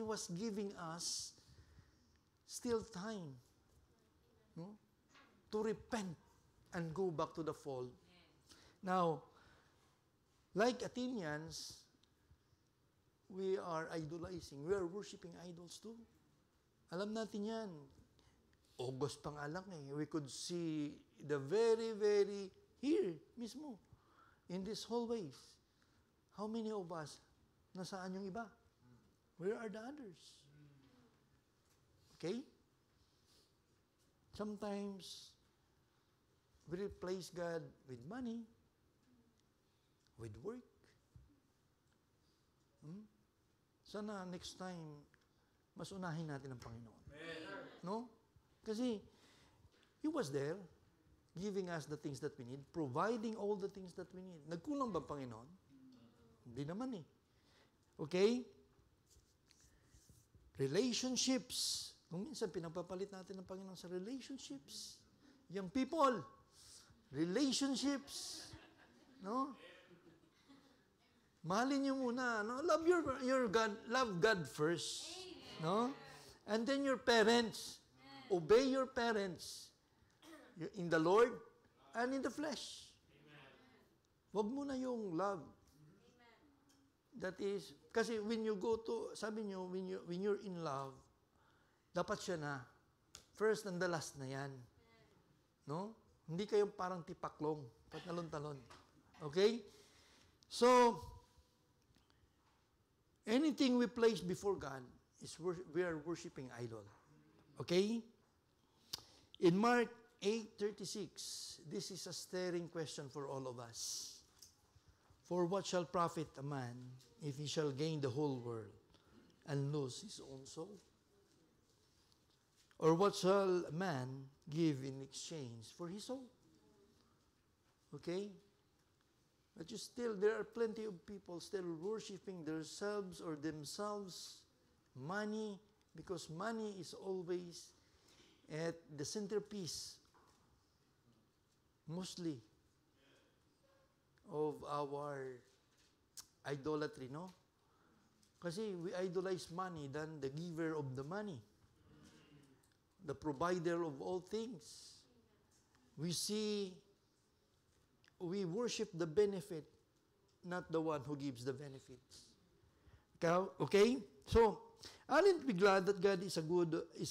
was giving us still time, no, to repent and go back to the fold. Now, like Athenians, we are idolizing. We are worshiping idols too. Alam natin yan. August pa nga lang eh. We could see the very, very, here mismo, in these hallways. How many of us, nasaan yung iba? Where are the others? Okay? Sometimes, we replace God with money, with work. Sana next time, mas unahin natin ang Panginoon. No? Kasi, He was there, giving us the things that we need, providing all the things that we need. Nagkulang ba ang Panginoon? Hindi naman eh. Okay? Relationships. Kung minsan, pinapapalit natin ng Panginoon sa relationships. Young people, relationships. No? Mahalin niyo muna, no? Love your God, love God first, no? And then your parents, obey your parents. In the Lord and in the flesh. Wag mo na yung love. That is, kasi when you go to, sabi nyo, when you're in love, dapat siya na. First and the last na yan. No? Hindi kayo parang tipaklong, patalon-talon. Okay? So, anything we place before God, we are worshiping idol. Okay? In Mark 8:36, this is a staring question for all of us. For what shall profit a man if he shall gain the whole world and lose his own soul? Or what shall a man give in exchange for his soul? Okay? But there are plenty of people still worshiping themselves, money, because money is always at the centerpiece, mostly, of our idolatry, no? Kasi we idolize money than the giver of the money, the provider of all things. We worship the benefit, not the one who gives the benefits. Okay? So, aren't we glad that God is a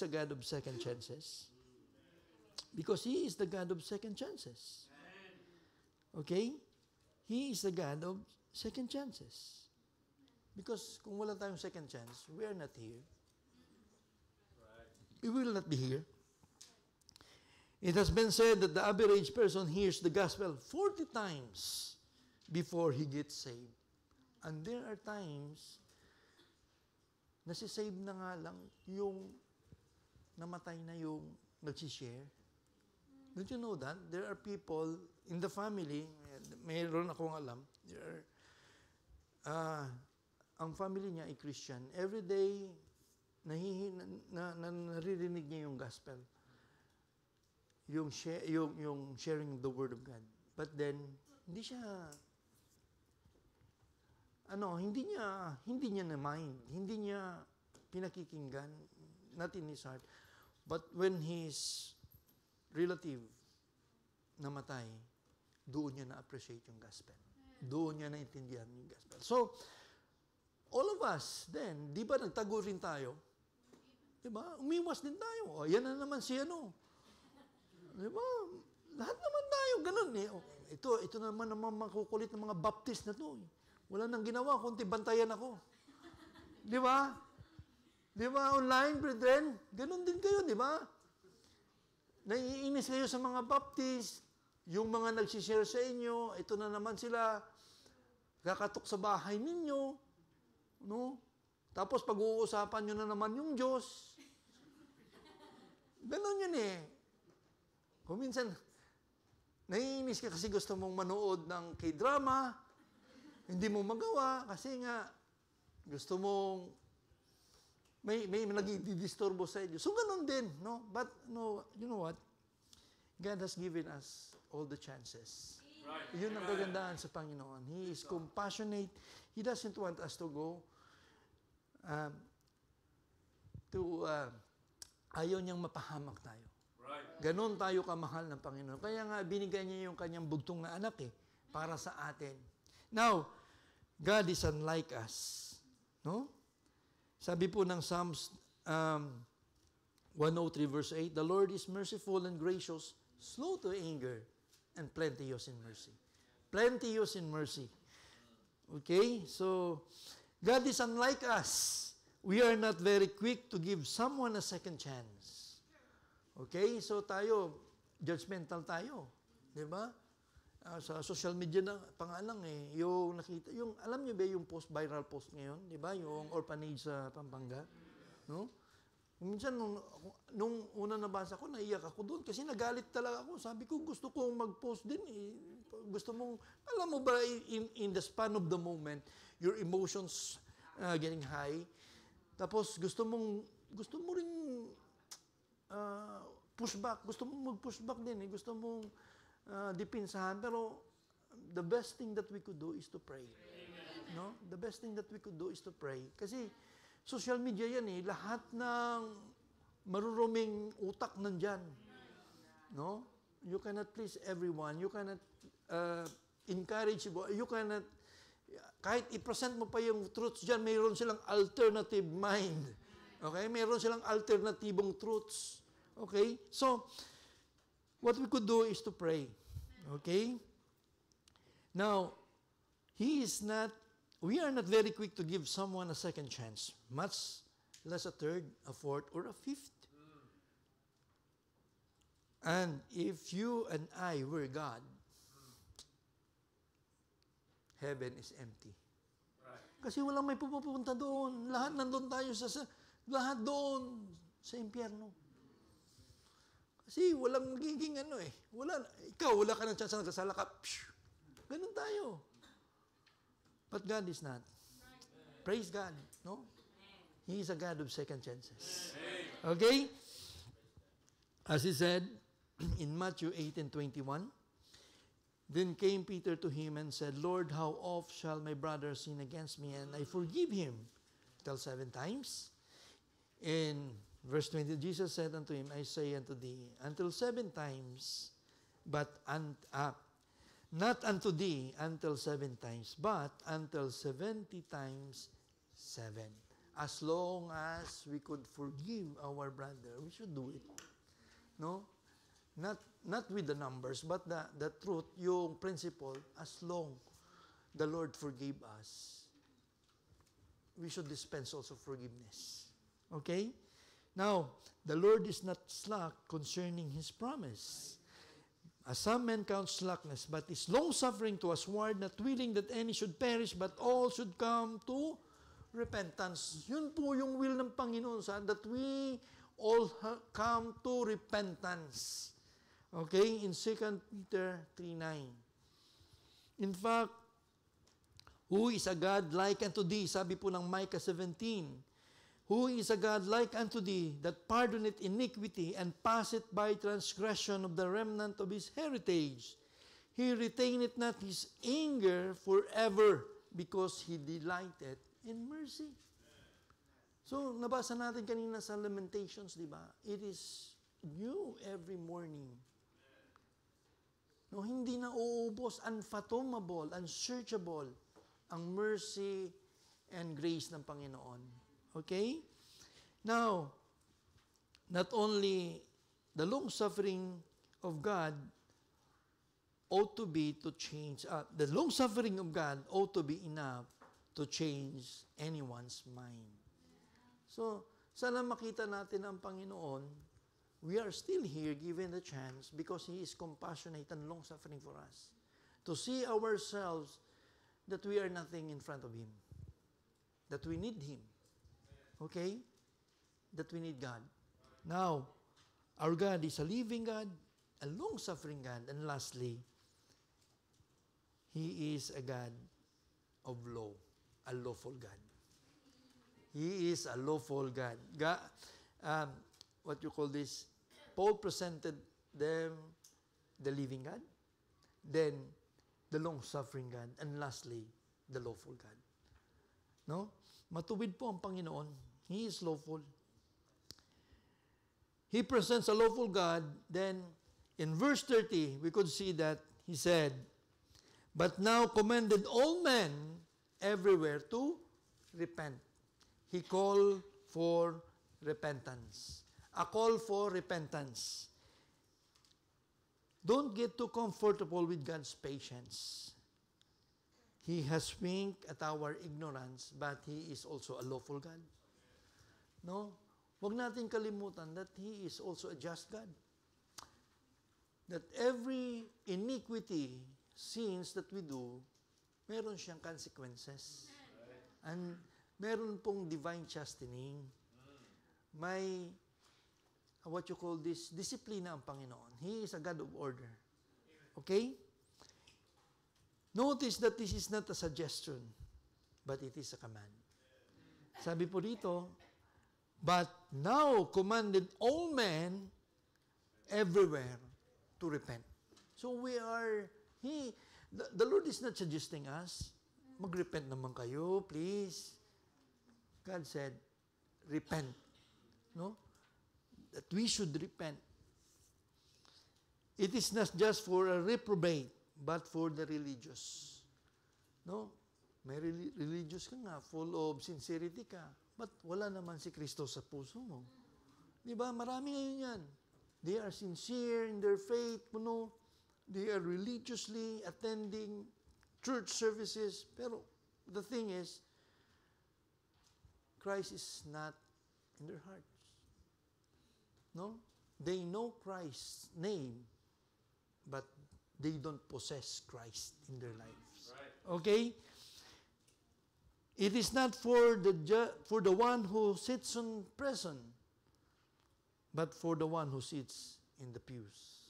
God of second chances? Because He is the God of second chances. Okay? He is the God of second chances. Because kung wala tayong second chance, we are not here. We will not be here. It has been said that the average person hears the gospel 40 times before he gets saved. And there are times, nasisave na nga lang yung namatay na yung nagsishare. Don't you know that? There are people in the family, mayroon akong alam, ang family niya ay Christian. Every day, naririnig niya yung gospel. Yung sharing the word of God. But then, hindi niya na-mind, hindi niya pinakikinggan, not in his heart. But when his relative namatay, doon niya na-appreciate yung gospel. Doon niya naintindihan yung gospel. So, all of us, then, di ba nagtago rin tayo? Di ba? Umiwas din tayo. O, yan na naman si ano. Di ba? Lahat naman tayo, ganun eh. O, ito naman makukulit ng mga Baptist na to. Wala nang ginawa, kundi bantayan ako. Di ba? Di ba, online, brethren? Ganun din kayo, di ba? Naiinis kayo sa mga Baptist, yung mga nagsishare sa inyo, ito na naman sila, kakatok sa bahay ninyo, no? Tapos pag-uusapan nyo na naman yung Diyos. Ganon yun eh. Kung minsan, naiinis ka kasi gusto mong manood ng K-drama, hindi mo magawa kasi nga gusto mong may nagdi-disturbo sa inyo. So, ganun din, no? But, no, you know what? God has given us all the chances. Right. Yun ang kagandahan sa Panginoon. He is compassionate. He doesn't want us to go ayaw niyang mapahamak tayo. Right. Ganon tayo kamahal ng Panginoon. Kaya nga, binigay niya yung kanyang bugtong na anak para sa atin. Now, God is unlike us. No? Sabi po ng Psalms 103 verse 8, the Lord is merciful and gracious, slow to anger, and plenteous in mercy. Plenteous in mercy. Okay? So, God is unlike us. We are not very quick to give someone a second chance. Okay? So, tayo, judgmental tayo. Diba? Sa social media na pangalang yung nakita, alam niyo ba yung viral post ngayon, 'di ba? Yung orphanage sa Pampanga, no? Minsan nung una nabasa ko, naiyak ako doon kasi nagalit talaga ako. Sabi ko, gusto kong mag-post din eh. Gusto mong, alam mo ba, in the span of the moment, your emotions getting high. Tapos gusto mo ring push back, gusto mong mag-push back din eh. Gusto mong dipinsahan, pero the best thing that we could do is to pray. Amen. No? The best thing that we could do is to pray. Kasi social media yan eh, lahat ng maruruming utak nandyan. No? You cannot please everyone. You cannot encourage people. You cannot, kahit i-present mo pa yung truths dyan, mayroon silang alternative mind. Okay? Mayroon silang alternatibong truths. Okay? So, what we could do is to pray. Okay? Now, we are not very quick to give someone a second chance, much less a third, a fourth, or a fifth. And if you and I were God, heaven is empty. Kasi walang may pupunta doon. Lahat nandun tayo lahat doon sa impyerno. Kasi walang magiging wala ka ng chance na nagkasala ka. Ganun tayo. But God is not. Praise God. No? He is a God of second chances. Okay? As he said in Matthew 18:21, then came Peter to him and said, Lord, how oft shall my brother sin against me and I forgive him? Till 7 times. In verse 20, Jesus said unto him, I say unto thee, until 7 times, but not unto thee until 7 times, but until 70 times 7. As long as we could forgive our brother, we should do it. No? Not with the numbers, but the truth, yung principle, as long the Lord forgave us, we should dispense also forgiveness. Okay? Now, the Lord is not slack concerning His promise. As some men count slackness, but is long-suffering to usward, not willing that any should perish, but all should come to repentance. Yun po yung will ng Panginoon, that we all come to repentance. Okay? In 2 Peter 3:9. In fact, who is a God like unto thee? Sabi po ng Micah 17. Who is a God like unto thee, that pardoneth iniquity, and passeth by transgression of the remnant of his heritage? He retaineth not his anger forever, because he delighteth in mercy. So, nabasa natin kanina sa Lamentations, di ba? It is new every morning. No, hindi na uubos, unfathomable, unsearchable, ang mercy and grace ng Panginoon. Okay? Now, not only the long-suffering of God ought to be to change, the long-suffering of God ought to be enough to change anyone's mind. So, sana makita natin ang Panginoon, we are still here given the chance because He is compassionate and long-suffering for us. To see ourselves that we are nothing in front of Him. That we need Him. Okay? That we need God. Now, our God is a living God, a long-suffering God, and lastly, He is a God of law, a lawful God. He is a lawful God. What you call this? Paul presented them the living God, then the long-suffering God, and lastly, the lawful God. No? Matuwid po ang Panginoon. He is lawful. He presents a lawful God. Then, in verse 30, we could see that He said, but now commanded all men everywhere to repent. He called for repentance. A call for repentance. Don't get too comfortable with God's patience. He has winked at our ignorance, but He is also a lawful God. No? Huwag natin kalimutan that He is also a just God. That every iniquity, sins that we do, meron siyang consequences. And meron pong divine chastening. May, what you call this, disiplina ang Panginoon. He is a God of order. Okay? Notice that this is not a suggestion, but it is a command. Sabi po dito, but now commanded all men everywhere to repent. So we are, the Lord is not suggesting us, mag-repent naman kayo, please. God said, repent. No? That we should repent. It is not just for a reprobate, but for the religious. No? May religious ka nga, full of sincerity ka, but wala naman si Kristo sa puso mo. Di ba? Marami ngayon yan. They are sincere in their faith, no? They are religiously attending church services, pero the thing is, Christ is not in their hearts. No? They know Christ's name, but they don't possess Christ in their lives. Right. Okay? It is not for the one who sits on prison, but for the one who sits in the pews,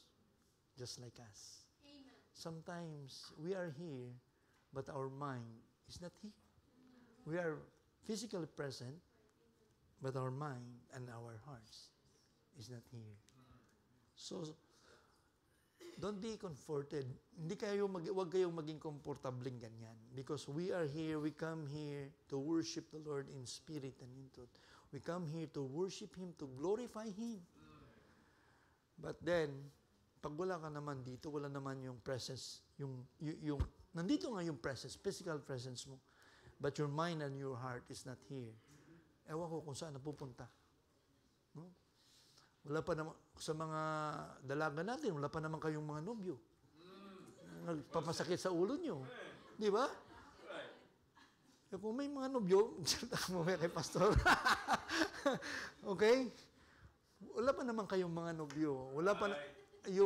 just like us. Amen. Sometimes we are here, but our mind is not here. We are physically present, but our mind and our hearts is not here. So, don't be comforted. Huwag kayong maging komportabling ganyan. Because we are here, we come here to worship the Lord in spirit and in truth. We come here to worship Him, to glorify Him. But then, pag wala ka naman dito, wala naman yung presence, nandito nga yung presence, physical presence mo. But your mind and your heart is not here. Ewan ko kung saan napupunta. No? Wala pa naman, sa mga dalaga natin, wala pa naman kayong mga nobyo. Nagpapasakit sa ulo nyo. Di ba? Kung may mga nobyo, mo kay pastor. Okay? Wala pa naman kayong mga nobyo. Wala pa di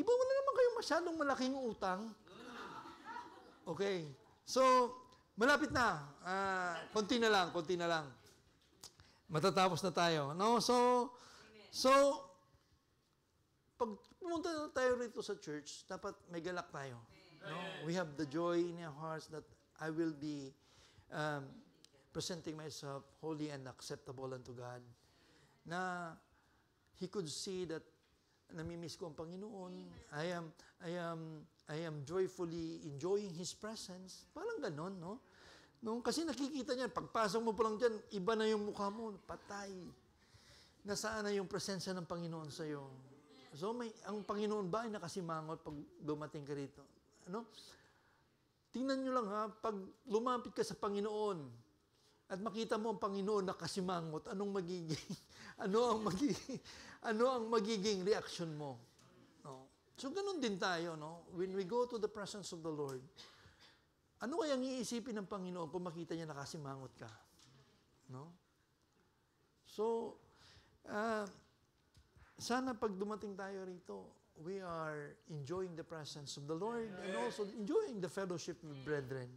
ba wala naman kayong masyadong malaking utang? Okay. So, malapit na. Konti na lang. Matatapos na tayo. No? So, pag pumunta na tayo rito sa church, dapat may galak tayo. No? We have the joy in our hearts that I will be presenting myself holy and acceptable unto God. Na He could see that namimiss ko ang Panginoon. I am joyfully enjoying His presence. Parang ganon, no? Kasi nakikita niya, pagpasok mo pa lang dyan, iba na yung mukha mo, patay. Nasaan na yung presensya ng Panginoon sa iyo? So, ang Panginoon ba ay nakasimangot pag dumating ka rito? Ano? Tingnan nyo lang ha, pag lumapit ka sa Panginoon at makita mo ang Panginoon nakasimangot, ano ang magiging reaction mo? No? So, ganun din tayo, no? When we go to the presence of the Lord, ano kayang iisipin ng Panginoon kung makita niya nakasimangot ka? No? So, sana pag dumating tayo rito, we are enjoying the presence of the Lord and also enjoying the fellowship with brethren.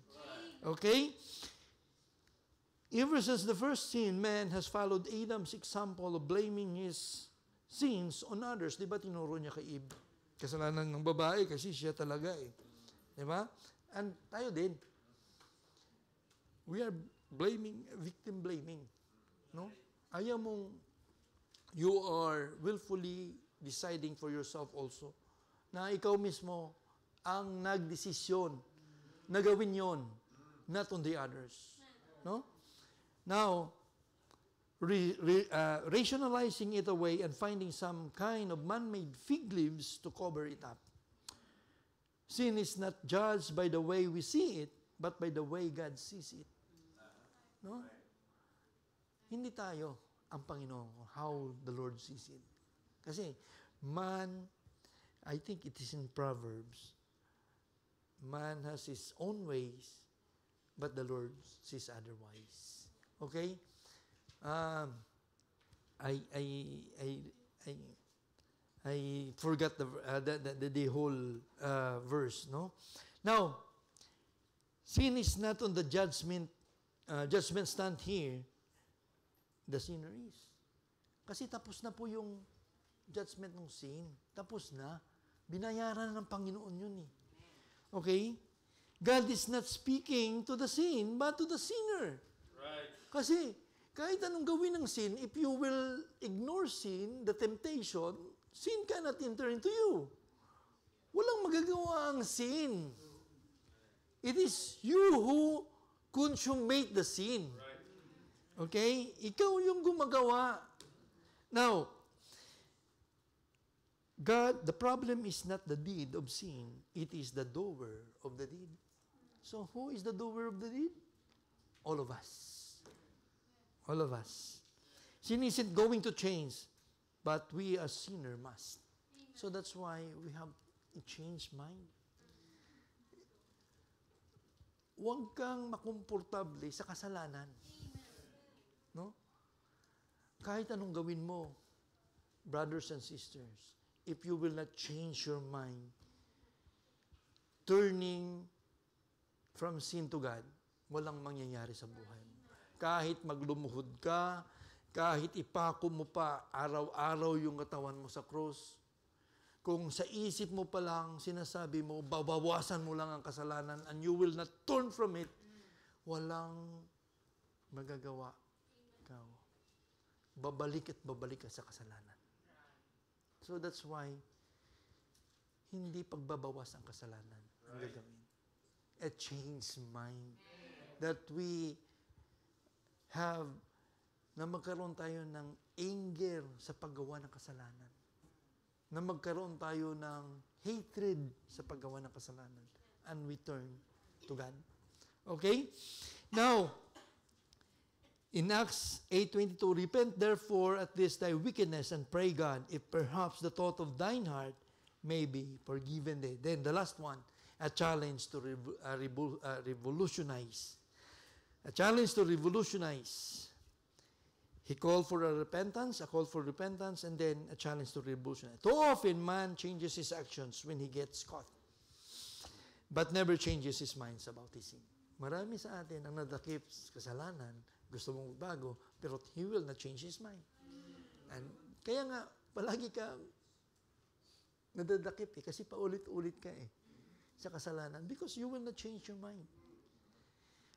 Okay? Ever since the first sin, man has followed Adam's example of blaming his sins on others. Di ba tinuro niya kay Eve? Kasalanan ng babae kasi siya talaga eh. Di ba? And tayo din. We are victim blaming. No? Ayaw mong, you are willfully deciding for yourself also na ikaw mismo ang nagdesisyon na gawin yon, not on the others. No? Now, rationalizing it away and finding some kind of man-made fig leaves to cover it up. Sin is not judged by the way we see it, but by the way God sees it. No? Hindi tayo ang Panginoon, how the Lord sees it. Kasi, man, I think it is in Proverbs, man has his own ways, but the Lord sees otherwise. Okay? I forgot the whole verse, no? Now, sin is not on the judgment stand here. The sinner is. Kasi tapos na po yung judgment ng sin. Tapos na. Binayaran ng Panginoon yun eh. Okay? God is not speaking to the sin, but to the sinner. Right. Kasi, kahit anong gawin ng sin, if you will ignore sin, the temptation, sin cannot enter into you. Walang magagawa ang sin. It is you who consummate the sin. Okay? Ikaw yung gumagawa. Now, God, the problem is not the deed of sin, it is the doer of the deed. So who is the doer of the deed? All of us. All of us. Sin isn't going to change, but we as sinner must. So that's why we have a changed mind. Huwag kang makomportable sa kasalanan. No? Kahit anong gawin mo, brothers and sisters, if you will not change your mind, turning from sin to God, walang mangyayari sa buhay mo. Kahit maglumuhod ka, kahit ipako mo pa araw-araw yung katawan mo sa cross, kung sa isip mo pa lang sinasabi mo, babawasan mo lang ang kasalanan and you will not turn from it, walang magagawa. Ikaw. Babalik at babalik ka sa kasalanan. So that's why, hindi pagbabawas ang kasalanan ang gagawin. A changed mind. That we have, na magkaroon tayo ng anger sa paggawa ng kasalanan. Na magkaroon tayo ng hatred sa paggawa ng kasalanan. And we turn to God. Okay? Now, in Acts 8:22, repent therefore at this thy wickedness and pray God, if perhaps the thought of thine heart may be forgiven thee. Then the last one, a challenge to revolutionize. A challenge to revolutionize. He called for a repentance, a call for repentance, and then a challenge to revolutionize. Too often, man changes his actions when he gets caught, but never changes his minds about his sin. Marami sa atin ang nadakip sa kasalanan, gusto mong bago, pero he will not change his mind. And kaya nga, palagi ka nadadakip kasi paulit-ulit ka sa kasalanan because you will not change your mind.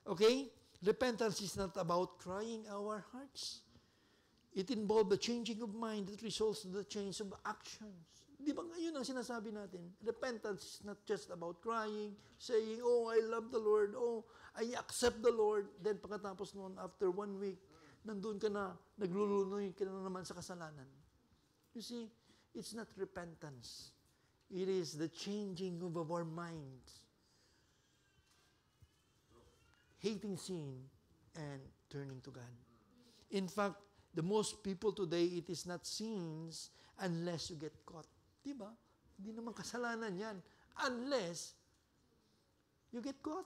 Okay? Repentance is not about crying our hearts. It involves the changing of mind that results in the change of actions. Di ba ngayon ang sinasabi natin? Repentance is not just about crying, saying, oh, I love the Lord, oh, I accept the Lord. Then pagkatapos noon, after 1 week, nandun ka na, naglulunoy ka na naman sa kasalanan. You see, it's not repentance. It is the changing of our minds. Hating sin and turning to God. In fact, the most people today, it is not sins unless you get caught. Diba? Hindi naman kasalanan yan. Unless you get caught.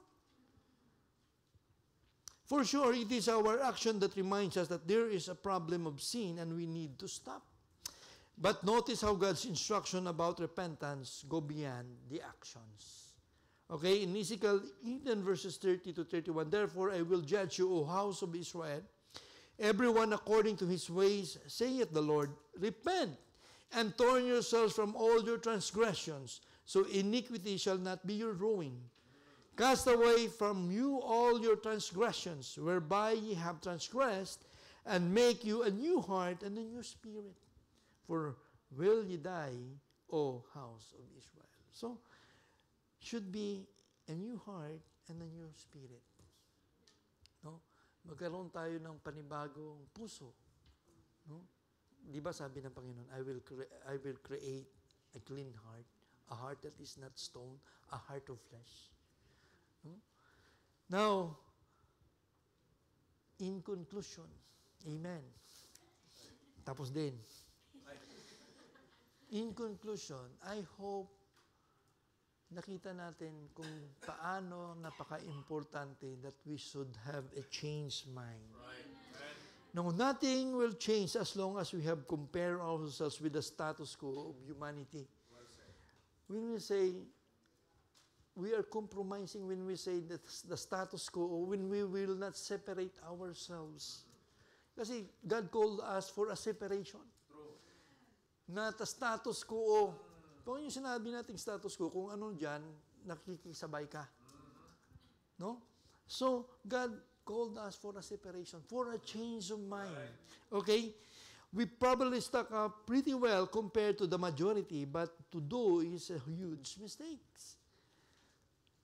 For sure, it is our action that reminds us that there is a problem of sin and we need to stop. But notice how God's instruction about repentance go beyond the actions. Okay, in Ezekiel 8 verses 30 to 31, therefore I will judge you, O house of Israel, everyone according to his ways, saith the Lord, repent, and turn yourselves from all your transgressions, so iniquity shall not be your ruin. Cast away from you all your transgressions, whereby ye have transgressed, and make you a new heart and a new spirit. For will ye die, O house of Israel? So, should be a new heart and a new spirit. No? Magkaroon tayo ng panibagong puso. No? Di ba sabi ng Panginoon, I will create a clean heart, a heart that is not stone, a heart of flesh. No? Now, in conclusion, amen. Tapos din. In conclusion, I hope nakita natin kung paano napaka-importante that we should have a changed mind. Right. No, nothing will change as long as we have compared ourselves with the status quo of humanity. When we say, we are compromising when we say that the status quo, when we will not separate ourselves. Kasi God called us for a separation. Not a status quo. Kung yung sinabi nating status quo, kung ano dyan, nakikisabay ka. No? So, God called us for a separation, for a change of mind. Okay? We probably stuck up pretty well compared to the majority, but to do is a huge mistake.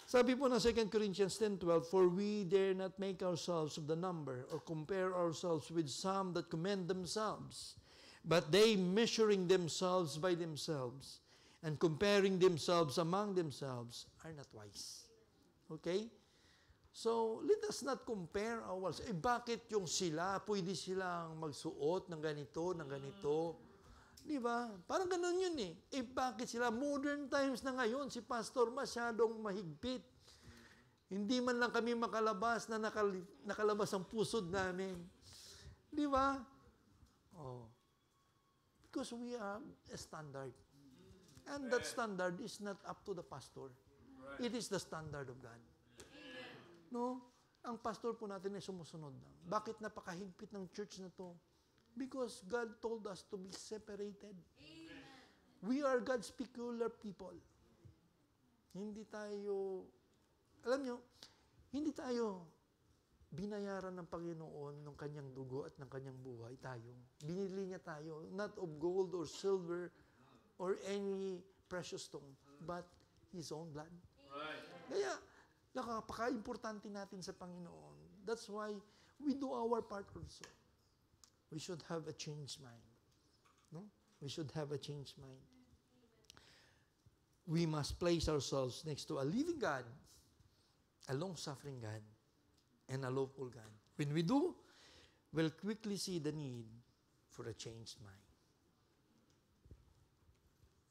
Sabi po ng 2 Corinthians 10:12, for we dare not make ourselves of the number or compare ourselves with some that commend themselves. But they, measuring themselves by themselves and comparing themselves among themselves, are not wise. Okay? So, let us not compare ourselves. Bakit yung sila, pwede silang magsuot ng ganito, ng ganito? Di ba? Parang ganun yun eh. Bakit sila? Modern times na ngayon, si pastor masyadong mahigpit. Hindi man lang kami makalabas na nakalabas ang pusod namin. Di ba? Oh. Because we have a standard. And that standard is not up to the pastor. It is the standard of God. No? Ang pastor po natin ay sumusunod lang. Bakit napakahigpit ng church na to? Because God told us to be separated. We are God's peculiar people. Hindi tayo, alam nyo, hindi tayo binayaran ng Panginoon ng kanyang dugo at ng kanyang buhay tayo. Binili niya tayo, not of gold or silver or any precious stone, but His own blood. Right. Kaya, nakapaka-importante natin sa Panginoon. That's why we do our part also. We should have a changed mind. No? We should have a changed mind. We must place ourselves next to a living God, a long-suffering God, and a lawful God. When we do, we'll quickly see the need for a changed mind.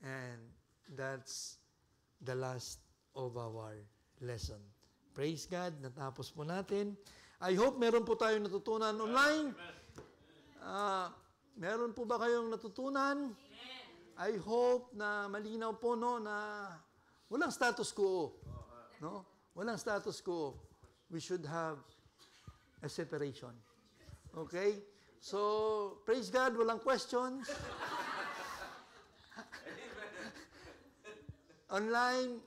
And that's the last of our lesson. Praise God, natapos po natin. I hope meron po tayong natutunan online. Meron po ba kayong natutunan? I hope na malinaw po no na walang status quo. No? Walang status quo. We should have a separation. Okay? So, praise God, walang questions. Online,